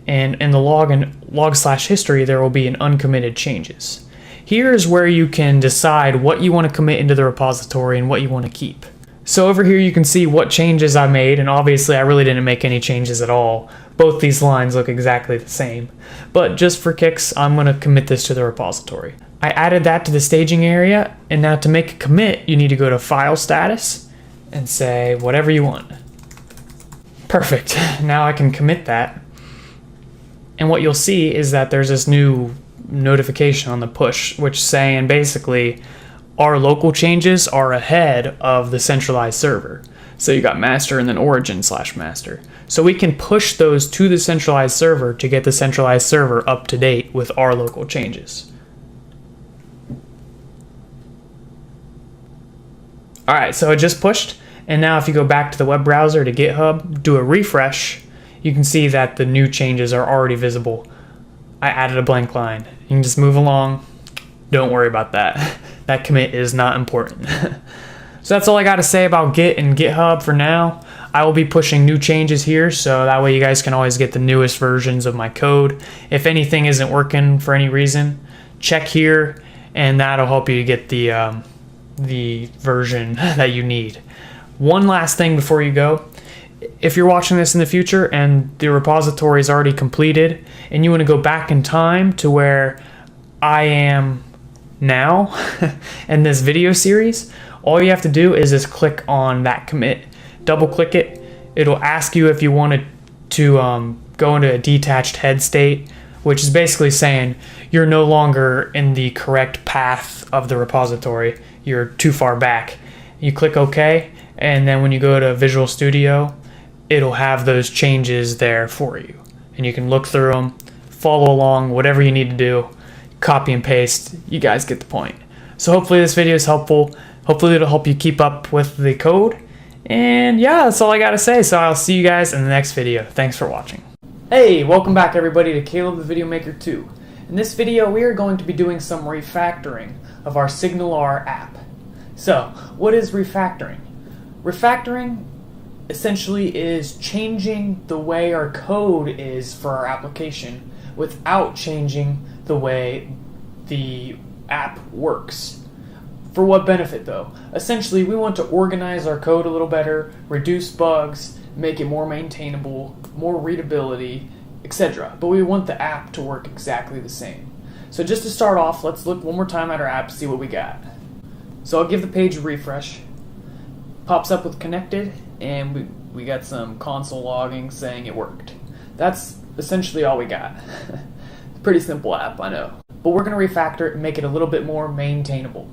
and in the log/history there will be an uncommitted changes. Here is where you can decide what you want to commit into the repository and what you want to keep. So over here you can see what changes I made, and obviously I really didn't make any changes at all. Both these lines look exactly the same, but just for kicks I'm going to commit this to the repository. I added that to the staging area, and now to make a commit you need to go to file status and say whatever you want. Perfect. Now I can commit that, and what you'll see is that there's this new notification on the push which saying basically our local changes are ahead of the centralized server. So you got master and then origin/master. So we can push those to the centralized server to get the centralized server up to date with our local changes. Alright, so it just pushed, and now if you go back to the web browser to GitHub, do a refresh, you can see that the new changes are already visible I added a blank line. You can just move along. Don't worry about that. That commit is not important. So that's all I got to say about Git and GitHub for now. I will be pushing new changes here, so that way you guys can always get the newest versions of my code. If anything isn't working for any reason, check here, and that'll help you get the version that you need. One last thing before you go. If you're watching this in the future and the repository is already completed and you want to go back in time to where I am now in this video series, all you have to do is just click on that commit, double click it. It'll ask you if you wanted to go into a detached head state, which is basically saying you're no longer in the correct path of the repository. You're too far back. You click OK, and then when you go to Visual Studio, it'll have those changes there for you. And you can look through them, follow along, whatever you need to do, copy and paste. You guys get the point. So hopefully this video is helpful. Hopefully it'll help you keep up with the code. And yeah, that's all I gotta say. So I'll see you guys in the next video. Thanks for watching. Hey, welcome back everybody to Caleb the Video Maker 2. In this video, we are going to be doing some refactoring of our Signalr app. So, what is refactoring? Refactoring essentially is changing the way our code is for our application without changing the way the app works. For what benefit though? Essentially, we want to organize our code a little better, reduce bugs, make it more maintainable, more readability, etc. But we want the app to work exactly the same. So just to start off, let's look one more time at our app, see what we got. So I'll give the page a refresh. Pops up with connected, and we got some console logging saying it worked. That's essentially all we got. Pretty simple app, I know. But we're going to refactor it and make it a little bit more maintainable.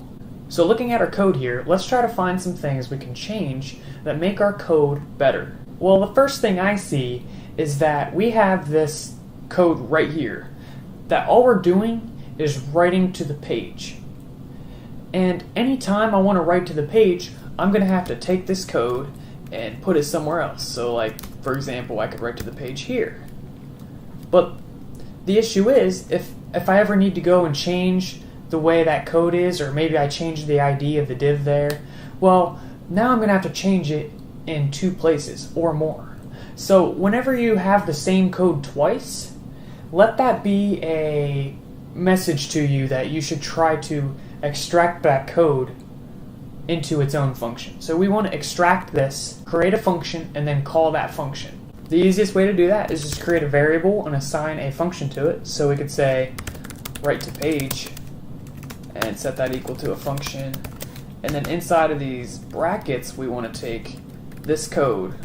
So looking at our code here, let's try to find some things we can change that make our code better. Well, the first thing I see is that we have this code right here, that all we're doing is writing to the page. And anytime I want to write to the page, I'm going to have to take this code and put it somewhere else. So like, for example, I could write to the page here. But the issue is, if I ever need to go and change the way that code is, or maybe I change the ID of the div there, well, now I'm going to have to change it in two places or more. So whenever you have the same code twice, let that be a message to you that you should try to extract that code into its own function. So we want to extract this, create a function, and then call that function. The easiest way to do that is just create a variable and assign a function to it. So we could say write to page and set that equal to a function. And then inside of these brackets, we want to take this code,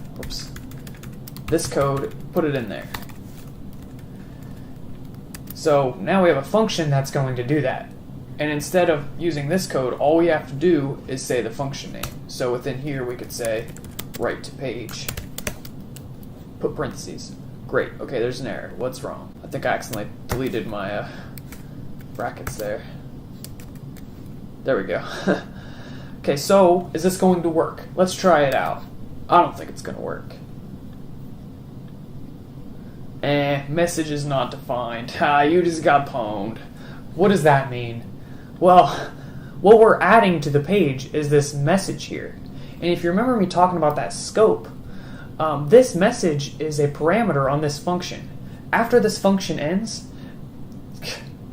put it in there. So now we have a function that's going to do that. And instead of using this code, all we have to do is say the function name. So within here, we could say write to page, put parentheses. Great, okay, there's an error. What's wrong? I think I accidentally deleted my brackets there. There we go. Okay, so is this going to work? Let's try it out. I don't think it's going to work. Message is not defined. You just got pwned. What does that mean? Well, what we're adding to the page is this message here. And if you remember me talking about that scope, this message is a parameter on this function. After this function ends,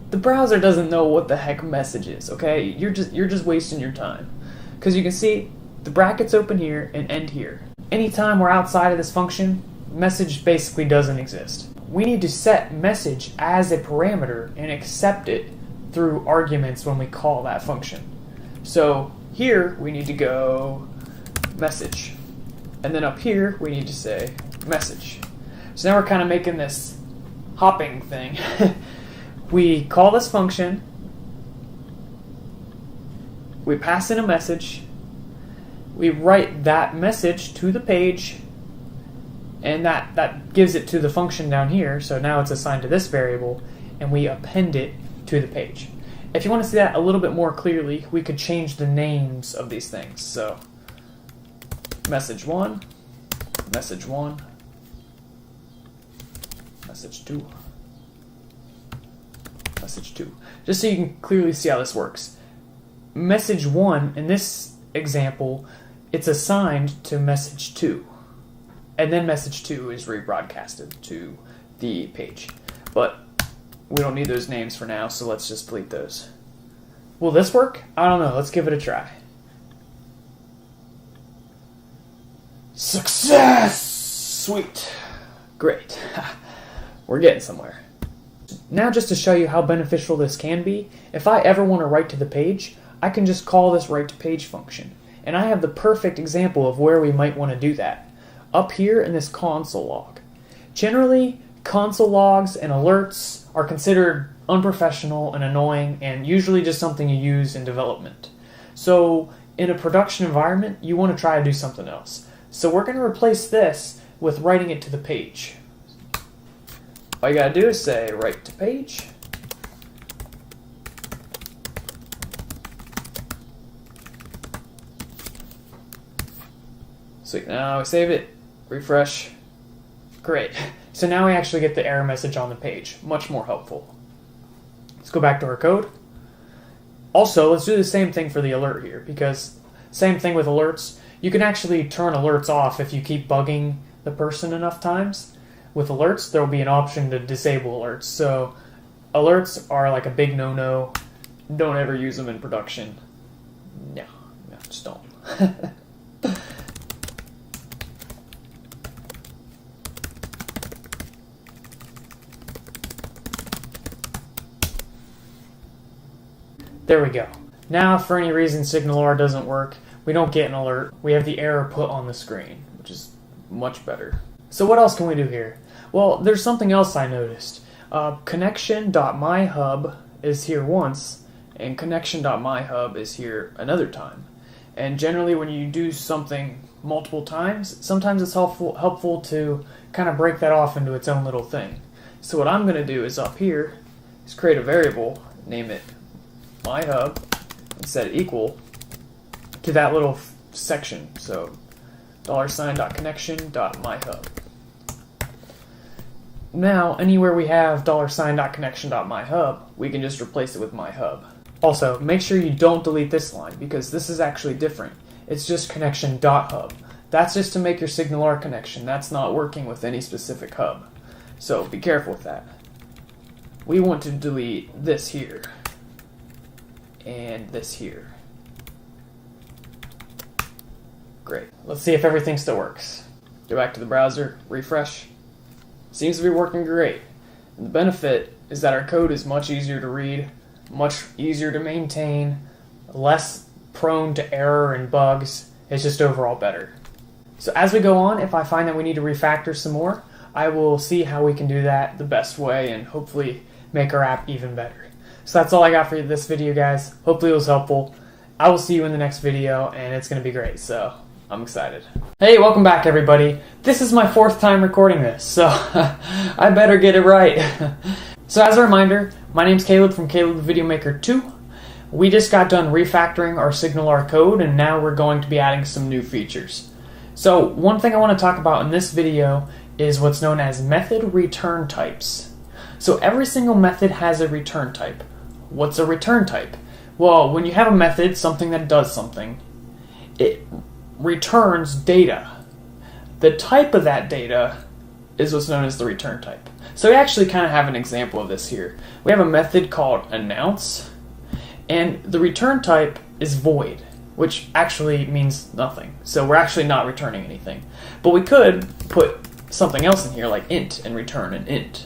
the browser doesn't know what the heck message is, okay? You're just wasting your time. Because you can see the brackets open here and end here. Anytime we're outside of this function, message basically doesn't exist. We need to set message as a parameter and accept it through arguments when we call that function. So here we need to go message. And then up here we need to say message. So now we're kind of making this hopping thing. We call this function, we pass in a message, we write that message to the page, and that gives it to the function down here, so now it's assigned to this variable, and we append it to the page. If you want to see that a little bit more clearly, we could change the names of these things. So message 1, message 1, message 2, message 2. Just so you can clearly see how this works. Message 1, in this example, it's assigned to message 2. And then message 2 is rebroadcasted to the page. But we don't need those names for now, so let's just delete those. Will this work? I don't know. Let's give it a try. Success! Sweet. Great. We're getting somewhere. Now, just to show you how beneficial this can be, if I ever want to write to the page, I can just call this write to page function. And I have the perfect example of where we might want to do that. Up here in this console log. Generally, console logs and alerts are considered unprofessional and annoying and usually just something you use in development. So in a production environment, you want to try to do something else. So we're going to replace this with writing it to the page. All you got to do is say write to page. Sweet, now we save it, refresh. Great. So now we actually get the error message on the page. Much more helpful. Let's go back to our code. Also, let's do the same thing for the alert here, because same thing with alerts. You can actually turn alerts off if you keep bugging the person enough times. With alerts, there will be an option to disable alerts. So alerts are like a big no-no. Don't ever use them in production. No, just don't. There we go. Now, if for any reason Signalr doesn't work, we don't get an alert. We have the error put on the screen, which is much better. So what else can we do here? Well, there's something else I noticed. Connection.myhub is here once, and connection.myhub is here another time. And generally when you do something multiple times, sometimes it's helpful to kind of break that off into its own little thing. So what I'm going to do is up here is create a variable, name it myhub, and set it equal to that little section. So $.connection.myhub. Now, anywhere we have $.connection.myhub, we can just replace it with myhub. Also, make sure you don't delete this line, because this is actually different. It's just connection.hub. That's just to make your Signalr connection. That's not working with any specific hub. So be careful with that. We want to delete this here and this here. Great. Let's see if everything still works. Go back to the browser, refresh. Seems to be working great. And the benefit is that our code is much easier to read, much easier to maintain, less prone to error and bugs. It's just overall better. So as we go on, if I find that we need to refactor some more, I will see how we can do that the best way and hopefully make our app even better. So that's all I got for this video, guys. Hopefully it was helpful. I will see you in the next video, and it's going to be great, so I'm excited. Hey, welcome back, everybody. This is my 4th time recording this, so I better get it right. So as a reminder, my name's Caleb from Caleb the Videomaker 2. We just got done refactoring our Signalr code, and now we're going to be adding some new features. So one thing I want to talk about in this video is what's known as method return types. So every single method has a return type. What's a return type? Well, when you have a method, something that does something, it returns data. The type of that data is what's known as the return type. So we actually kind of have an example of this here. We have a method called announce, and the return type is void, which actually means nothing. So we're actually not returning anything. But we could put something else in here like int and return an int.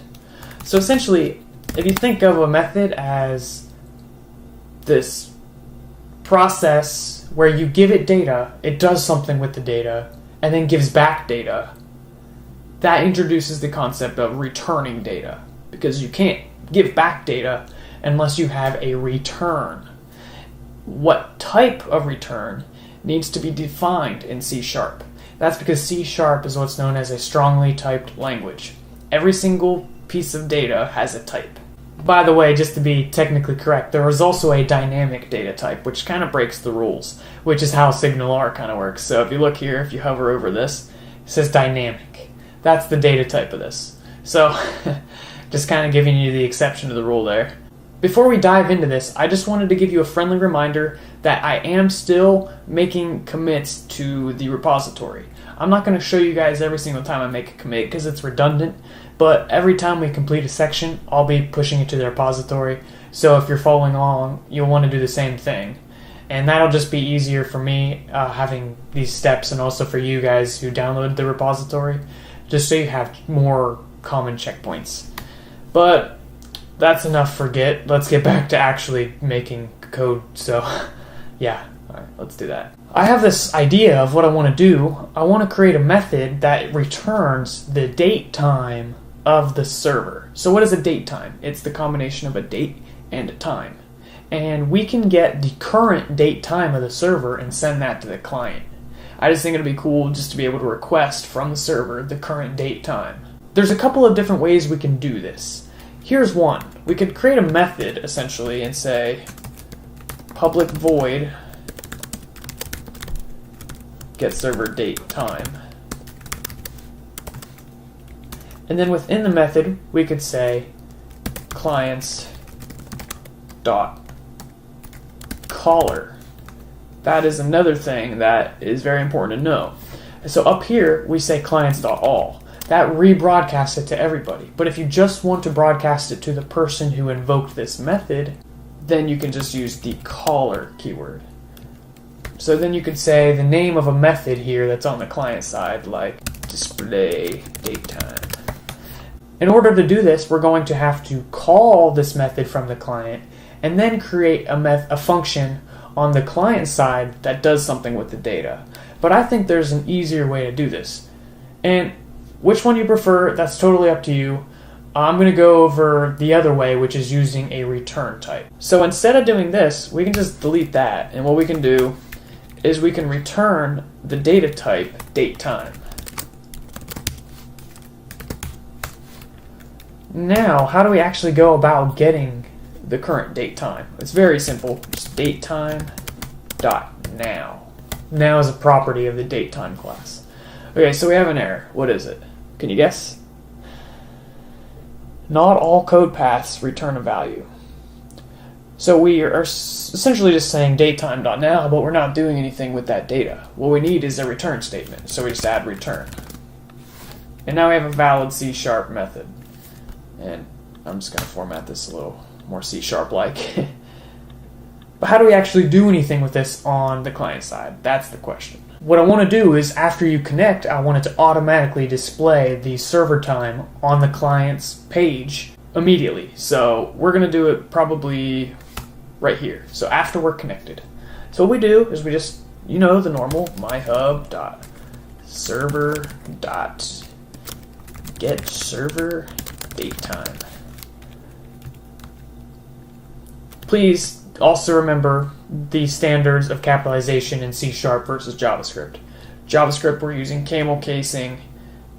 So essentially, if you think of a method as this process where you give it data, it does something with the data, and then gives back data, that introduces the concept of returning data, because you can't give back data unless you have a return. What type of return needs to be defined in C#? That's because C# is what's known as a strongly typed language. Every single piece of data has a type. By the way, just to be technically correct, there is also a dynamic data type, which kind of breaks the rules, which is how Signalr kind of works. So if you look here, if you hover over this, it says dynamic. That's the data type of this. So just kind of giving you the exception to the rule there. Before we dive into this, I just wanted to give you a friendly reminder that I am still making commits to the repository. I'm not going to show you guys every single time I make a commit because it's redundant, but every time we complete a section, I'll be pushing it to the repository. So if you're following along, you'll want to do the same thing. And that'll just be easier for me having these steps, and also for you guys who download the repository, just so you have more common checkpoints. But that's enough for Git. Let's get back to actually making code. So yeah, all right, let's do that. I have this idea of what I want to do. I want to create a method that returns the date time of the server. So what is a date time? It's the combination of a date and a time. And we can get the current date time of the server and send that to the client. I just think it'd be cool just to be able to request from the server the current date time. There's a couple of different ways we can do this. Here's one. We could create a method essentially and say public void get server date time. And then within the method we could say clients dot caller. That is another thing that is very important to know. So up here we say clients.all. That rebroadcasts it to everybody. But if you just want to broadcast it to the person who invoked this method, then you can just use the caller keyword. So then you could say the name of a method here that's on the client side, like display datetime. In order to do this, we're going to have to call this method from the client and then create a function on the client side that does something with the data. But I think there's an easier way to do this. And which one you prefer, that's totally up to you. I'm going to go over the other way, which is using a return type. So instead of doing this, we can just delete that. And what we can do is we can return the data type datetime. Now, how do we actually go about getting the current date time? It's very simple. Just datetime dot now. Now is a property of the datetime class. Okay, so we have an error. What is it? Can you guess? Not all code paths return a value. So we are essentially just saying datetime.now, but we're not doing anything with that data. What we need is a return statement, so we just add return. And now we have a valid C# method. And I'm just going to format this a little more C# like. But how do we actually do anything with this on the client side? That's the question. What I want to do is after you connect, I want it to automatically display the server time on the client's page immediately. So we're going to do it probably right here. So after we're connected. So what we do is we just, the normal myhub.server.getServer datetime. Please also remember the standards of capitalization in C# versus JavaScript. JavaScript we're using camel casing,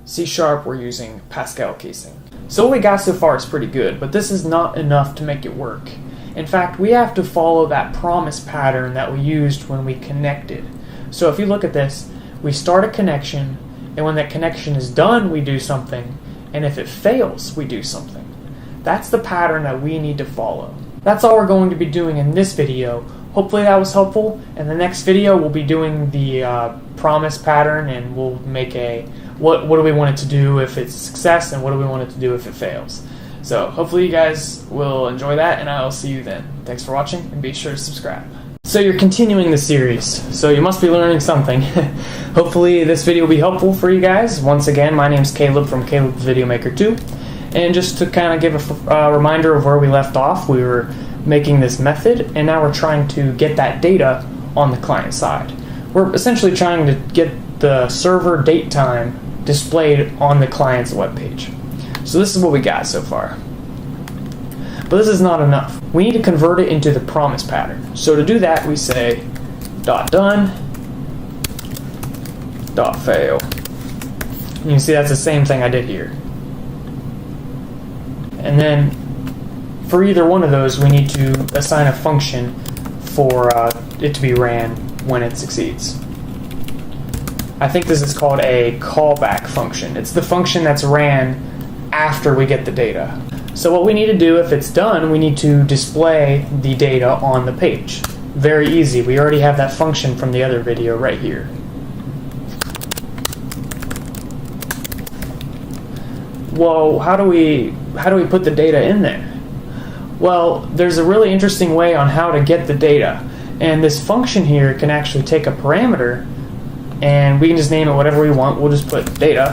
C# we're using Pascal casing. So what we got so far is pretty good, but this is not enough to make it work. In fact, we have to follow that promise pattern that we used when we connected. So if you look at this, we start a connection, and when that connection is done, we do something, and if it fails, we do something. That's the pattern that we need to follow. That's all we're going to be doing in this video. Hopefully that was helpful. In the next video, we'll be doing the promise pattern, and we'll make a what do we want it to do if it's a success, and what do we want it to do if it fails. So hopefully you guys will enjoy that, and I'll see you then. Thanks for watching, and be sure to subscribe. So you're continuing the series, so you must be learning something. Hopefully this video will be helpful for you guys. Once again, my name's Caleb from Caleb's Video Maker 2. And just to kind of give a reminder of where we left off, we were making this method, and now we're trying to get that data on the client side. We're essentially trying to get the server date time displayed on the client's web page. So this is what we got so far. But this is not enough. We need to convert it into the promise pattern. So to do that, we say .done, .fail. You can see that's the same thing I did here. And then for either one of those, we need to assign a function for it to be ran when it succeeds. I think this is called a callback function. It's the function that's ran after we get the data. So what we need to do, if it's done, we need to display the data on the page. Very easy. We already have that function from the other video right here. Well, how do we put the data in there? Well, there's a really interesting way on how to get the data. And this function here can actually take a parameter, and we can just name it whatever we want. We'll just put data,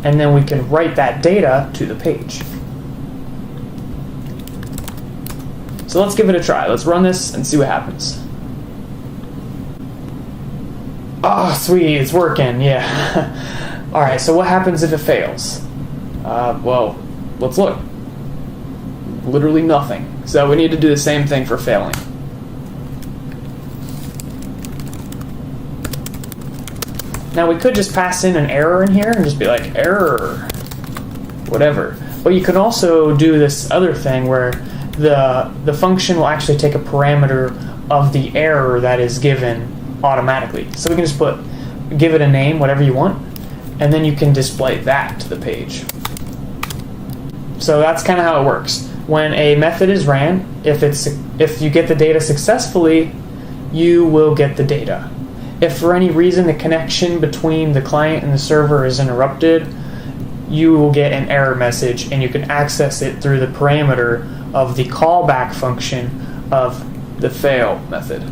and then we can write that data to the page. So let's give it a try. Let's run this and see what happens. Oh, sweet, it's working, yeah. All right, so what happens if it fails? Well, let's look. Literally nothing. So we need to do the same thing for failing. Now we could just pass in an error in here and just be like, error, whatever. But you can also do this other thing where the function will actually take a parameter of the error that is given automatically. So we can just give it a name, whatever you want, and then you can display that to the page. So that's kind of how it works. When a method is ran, if you get the data successfully, you will get the data. If for any reason the connection between the client and the server is interrupted, you will get an error message, and you can access it through the parameter of the callback function of the fail method.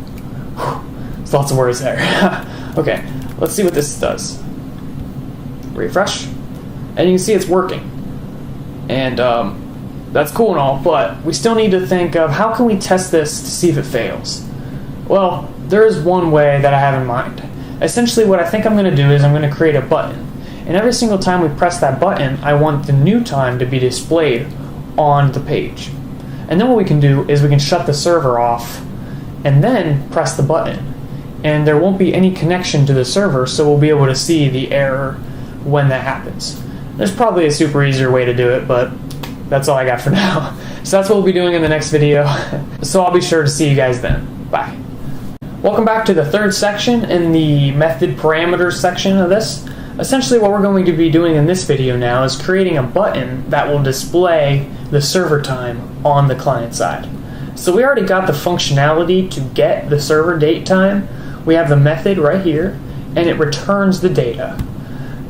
There's lots of words there. Okay, let's see what this does. Refresh, and you can see it's working. And that's cool and all, but we still need to think of how can we test this to see if it fails. Well, there is one way that I have in mind. Essentially what I think I'm going to do is I'm going to create a button. And every single time we press that button, I want the new time to be displayed on the page. And then what we can do is we can shut the server off and then press the button. And there won't be any connection to the server, so we'll be able to see the error when that happens. There's probably a super easier way to do it, but that's all I got for now. So that's what we'll be doing in the next video. So I'll be sure to see you guys then. Bye. Welcome back to the third section in the method parameters section of this. Essentially what we're going to be doing in this video now is creating a button that will display the server time on the client side. So we already got the functionality to get the server date time. We have the method right here, and it returns the data.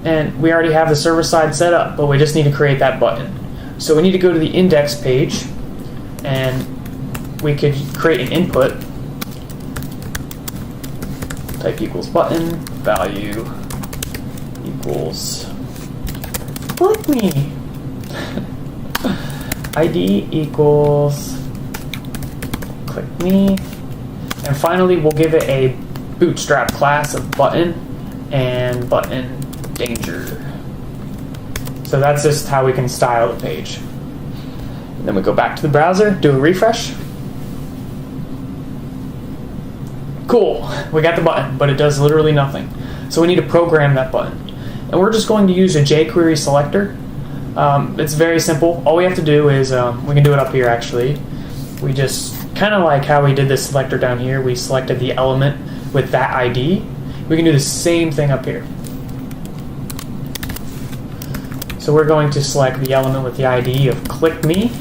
And we already have the server side set up, but we just need to create that button. So we need to go to the index page, and we could create an input. Type equals button, value equals click me. ID equals click me. And finally, we'll give it a bootstrap class of button and button danger. So that's just how we can style the page. And then we go back to the browser, do a refresh. Cool, we got the button, but it does literally nothing. So we need to program that button. And we're just going to use a jQuery selector. It's very simple. All we have to do is, we can do it up here actually. We just, kind of like how we did this selector down here, we selected the element with that ID. We can do the same thing up here. So we're going to select the element with the ID of click me,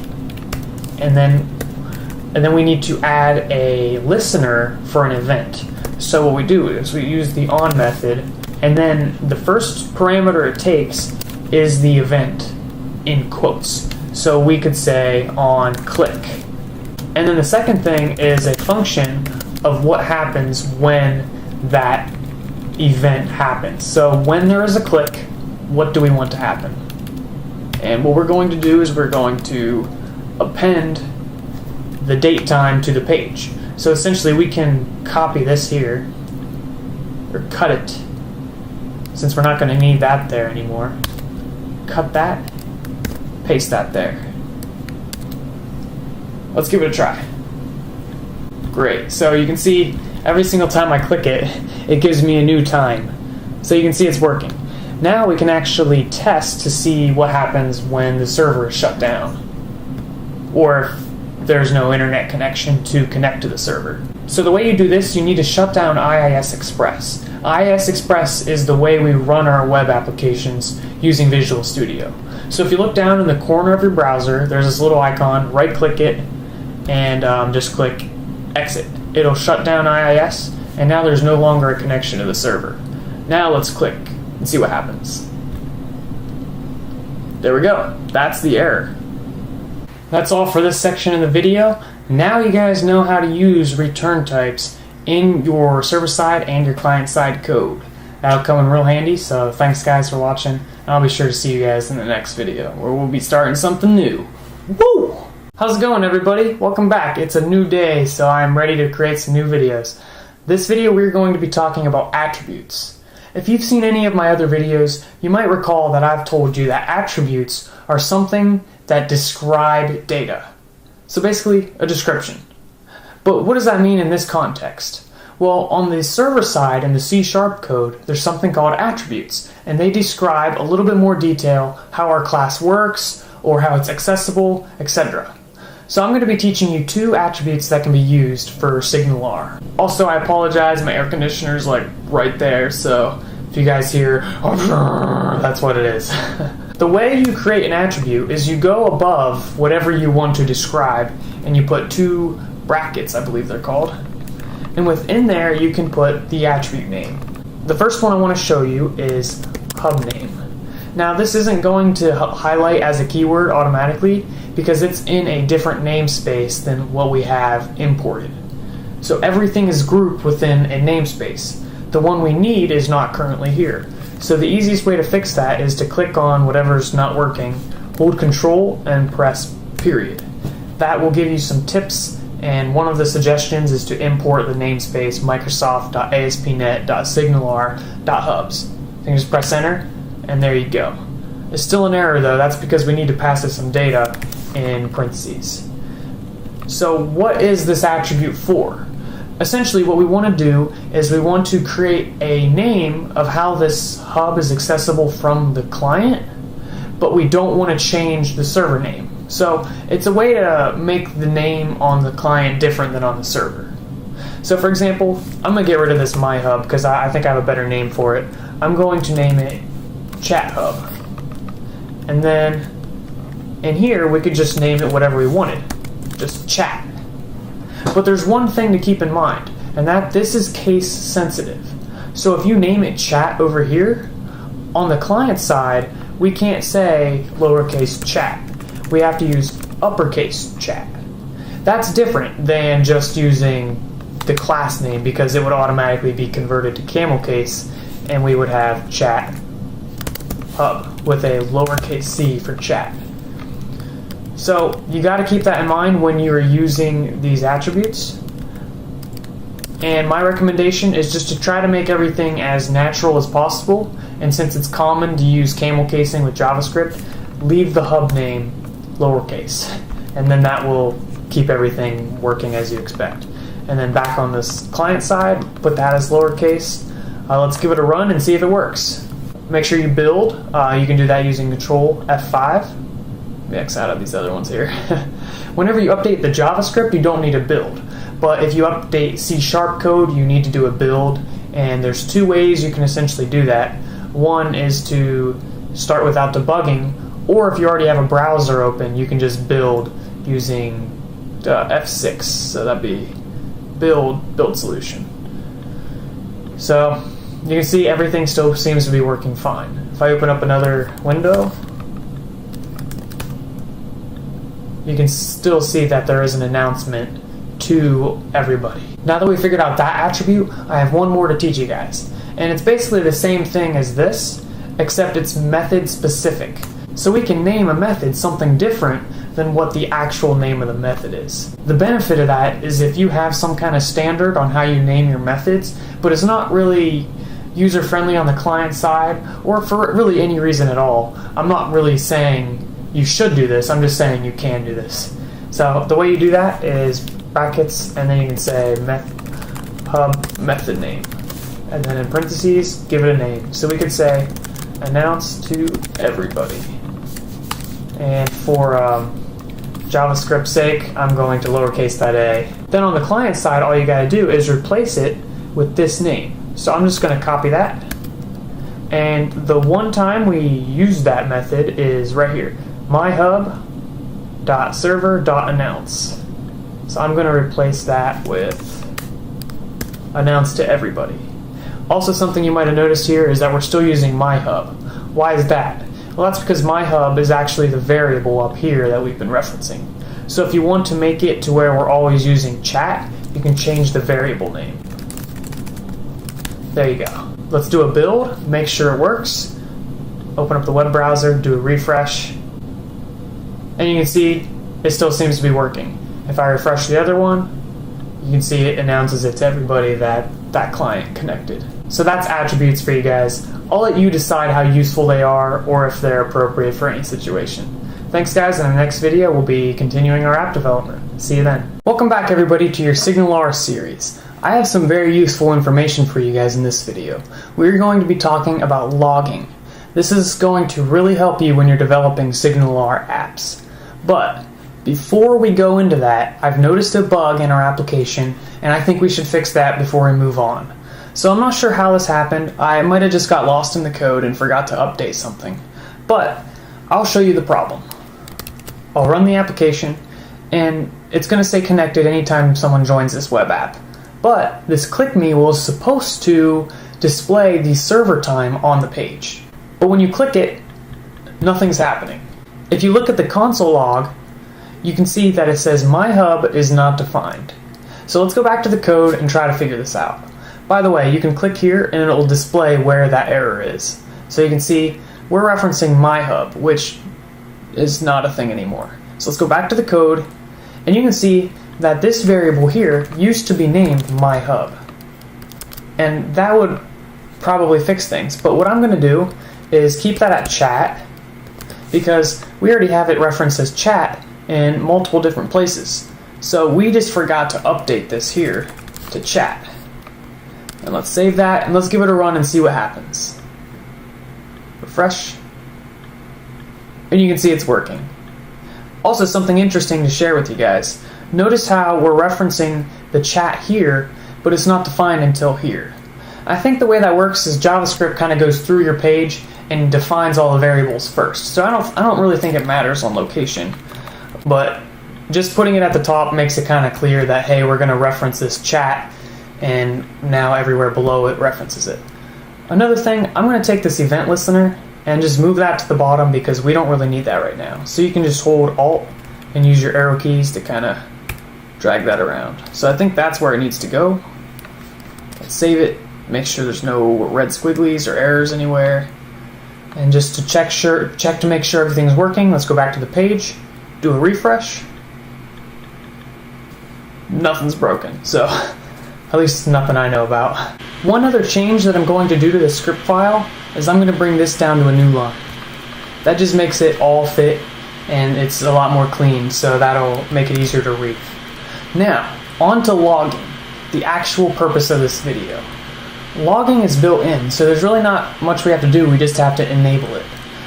and then we need to add a listener for an event. So what we do is we use the on method, and then the first parameter it takes is the event in quotes. So we could say on click. And then the second thing is a function of what happens when that event happens. So when there is a click, what do we want to happen? And what we're going to do is we're going to append the date time to the page. So essentially we can copy this here, or cut it, since we're not going to need that there anymore. Cut that, paste that there. Let's give it a try. Great, so you can see every single time I click it, it gives me a new time. So you can see it's working. Now we can actually test to see what happens when the server is shut down, or if there's no internet connection to connect to the server. So the way you do this, you need to shut down IIS Express. IIS Express is the way we run our web applications using Visual Studio. So if you look down in the corner of your browser, there's this little icon, right click it, and just click exit. It'll shut down IIS, and now there's no longer a connection to the server. Now let's click and see what happens. There we go. That's the error. That's all for this section of the video. Now you guys know how to use return types in your server-side and your client-side code. That'll come in real handy, so thanks guys for watching, and I'll be sure to see you guys in the next video, where we'll be starting something new. Woo! How's it going, everybody? Welcome back. It's a new day, so I'm ready to create some new videos. This video we're going to be talking about attributes. If you've seen any of my other videos, you might recall that I've told you that attributes are something that describe data. So basically, a description. But what does that mean in this context? Well, on the server side in the C# code, there's something called attributes, and they describe a little bit more detail how our class works, or how it's accessible, etc. So I'm going to be teaching you 2 attributes that can be used for Signalr. Also, I apologize, my air conditioner's like right there, so if you guys hear, that's what it is. The way you create an attribute is you go above whatever you want to describe, and you put 2 brackets, I believe they're called. And within there, you can put the attribute name. The first one I want to show you is hub name. Now, this isn't going to highlight as a keyword automatically because it's in a different namespace than what we have imported. So everything is grouped within a namespace. The one we need is not currently here. So the easiest way to fix that is to click on whatever's not working, hold Control, and press period. That will give you some tips, and one of the suggestions is to import the namespace microsoft.aspnet.signalr.hubs. You can just press enter, and there you go. It's still an error though, that's because we need to pass it some data in parentheses. So what is this attribute for? Essentially what we want to do is we want to create a name of how this hub is accessible from the client, but we don't want to change the server name. So it's a way to make the name on the client different than on the server. So for example, I'm going to get rid of this my hub because I think I have a better name for it. I'm going to name it Chat Hub. And then in here we could just name it whatever we wanted, just chat. But there's one thing to keep in mind, and that this is case sensitive. So if you name it chat over here, on the client side we can't say lowercase chat. We have to use uppercase chat. That's different than just using the class name because it would automatically be converted to camel case and we would have chat hub with a lowercase c for chat. So you got to keep that in mind when you are using these attributes. And my recommendation is just to try to make everything as natural as possible. And since it's common to use camel casing with JavaScript, leave the hub name lowercase, and then that will keep everything working as you expect. And then back on this client side, put that as lowercase. Let's give it a run and see if it works. Make sure you build. You can do that using Control F5. Let me X out of these other ones here. Whenever you update the JavaScript, you don't need a build. But if you update C# code, you need to do a build. And there's 2 ways you can essentially do that. One is to start without debugging, or if you already have a browser open, you can just build using F6. So that'd be build solution. So you can see everything still seems to be working fine. If I open up another window, you can still see that there is an announcement to everybody. Now that we figured out that attribute, I have one more to teach you guys. And it's basically the same thing as this, except it's method specific. So we can name a method something different than what the actual name of the method is. The benefit of that is if you have some kind of standard on how you name your methods, but it's not really user-friendly on the client side, or for really any reason at all. I'm not really saying you should do this, I'm just saying you can do this. So the way you do that is brackets, and then you can say hub method name. And then in parentheses, give it a name. So we could say announce to everybody. And for JavaScript's sake, I'm going to lowercase that a. Then on the client side, all you got to do is replace it with this name. So I'm just going to copy that, And the one time we use that method is right here, myhub.server.announce. So I'm going to replace that with announce to everybody. Also, something you might have noticed here is that we're still using myhub. Why is that? Well, that's because myhub is actually the variable up here that we've been referencing. So if you want to make it to where we're always using chat, you can change the variable name. There you go. Let's do a build, make sure it works. Open up the web browser, do a refresh. And you can see it still seems to be working. If I refresh the other one, you can see it announces it to everybody that that client connected. So that's attributes for you guys. I'll let you decide how useful they are or if they're appropriate for any situation. Thanks guys, in the next video we'll be continuing our app development. See you then. Welcome back everybody to your Signalr series. I have some very useful information for you guys in this video. We're going to be talking about logging. This is going to really help you when you're developing Signalr apps. But before we go into that, I've noticed a bug in our application and I think we should fix that before we move on. So I'm not sure how this happened. I might have just got lost in the code and forgot to update something. But I'll show you the problem. I'll run the application and it's going to say connected anytime someone joins this web app. But this click me was supposed to display the server time on the page. But when you click it, nothing's happening. If you look at the console log, you can see that it says my hub is not defined. So let's go back to the code and try to figure this out. By the way, you can click here and it will display where that error is. So you can see we're referencing my hub, which is not a thing anymore. So let's go back to the code and you can see that this variable here used to be named my hub. And that would probably fix things. But what I'm going to do is keep that at chat because we already have it referenced as chat in multiple different places. So we just forgot to update this here to chat. And let's save that and let's give it a run and see what happens. Refresh. And you can see it's working. Also, something interesting to share with you guys. Notice how we're referencing the chat here, but it's not defined until here. I think the way that works is JavaScript kind of goes through your page and defines all the variables first. So I don't really think it matters on location, but just putting it at the top makes it kind of clear that, hey, we're going to reference this chat, and now everywhere below it references it. Another thing, I'm going to take this event listener and just move that to the bottom because we don't really need that right now. So you can just hold Alt and use your arrow keys to kind of drag that around. So I think that's where it needs to go. Let's save it, make sure there's no red squigglies or errors anywhere. And just to check to make sure everything's working, let's go back to the page, do a refresh. Nothing's broken, so at least nothing I know about. One other change that I'm going to do to the script file is I'm going to bring this down to a new line. That just makes it all fit and it's a lot more clean, so that'll make it easier to read. Now, on to logging, the actual purpose of this video. Logging is built in, so there's really not much we have to do, we just have to enable it.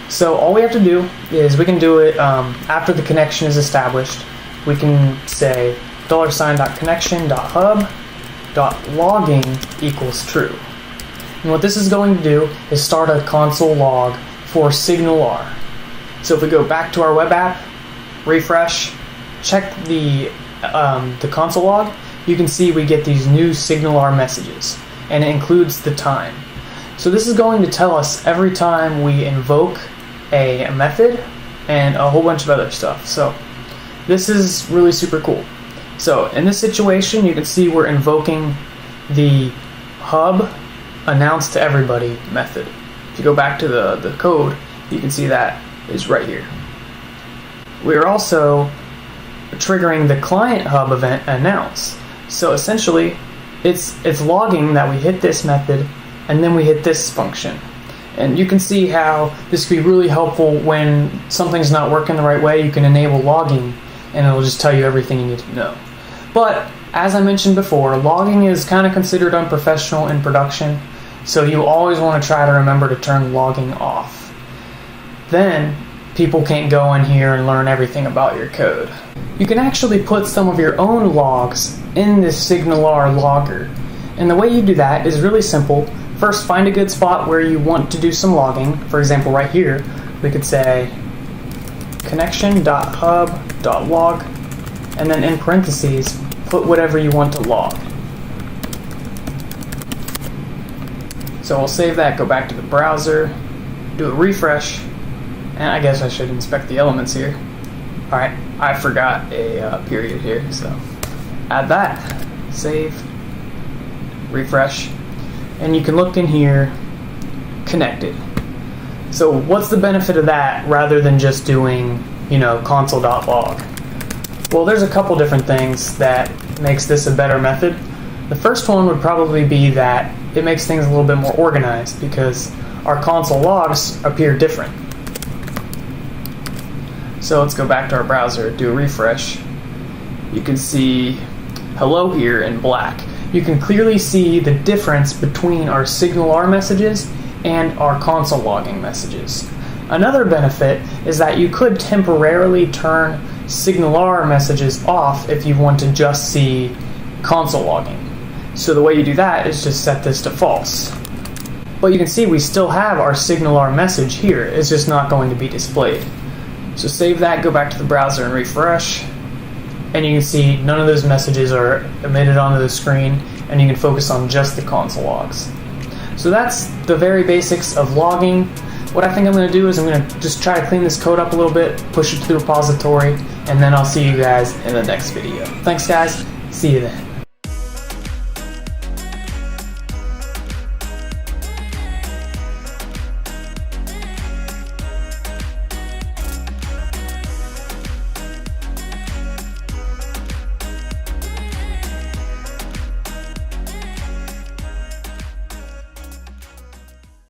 So all we have to do is we can do it after the connection is established. We can say $connection.hub.logging equals true. And what this is going to do is start a console log for Signalr. So if we go back to our web app, refresh, check the console log, you can see we get these new Signalr messages, and it includes the time. So this is going to tell us every time we invoke a method and a whole bunch of other stuff. So this is really super cool. So in this situation, you can see we're invoking the hub announce to everybody method. If you go back to the code, you can see that is right here. We're also triggering the client hub event announce. So essentially, it's logging that we hit this method and then we hit this function. And you can see how this could be really helpful when something's not working the right way. You can enable logging and it'll just tell you everything you need to know. But as I mentioned before, logging is kind of considered unprofessional in production, so you always want to try to remember to turn logging off. Then people can't go in here and learn everything about your code. You can actually put some of your own logs in this Signalr logger. And the way you do that is really simple. first find a good spot where you want to do some logging. For example, right here, we could say connection.hub.log, and then in parentheses, put whatever you want to log. So we'll save that, go back to the browser, do a refresh, and I guess I should inspect the elements here. Alright, I forgot a period here, so add that, save, refresh, and you can look in here, connected. So what's the benefit of that rather than just doing, console.log? Well, there's a couple different things that makes this a better method. The first one would probably be that it makes things a little bit more organized because our console logs appear different. So let's go back to our browser, do a refresh. You can see hello here in black. You can clearly see the difference between our Signalr messages and our console logging messages. Another benefit is that you could temporarily turn Signalr messages off if you want to just see console logging. So the way you do that is just set this to false. But you can see we still have our Signalr message here, it's just not going to be displayed. So save that, go back to the browser and refresh, and you can see none of those messages are emitted onto the screen, and you can focus on just the console logs. So that's the very basics of logging. What I think I'm going to do is I'm going to just try to clean this code up a little bit, push it to the repository, and then I'll see you guys in the next video. Thanks guys, see you then.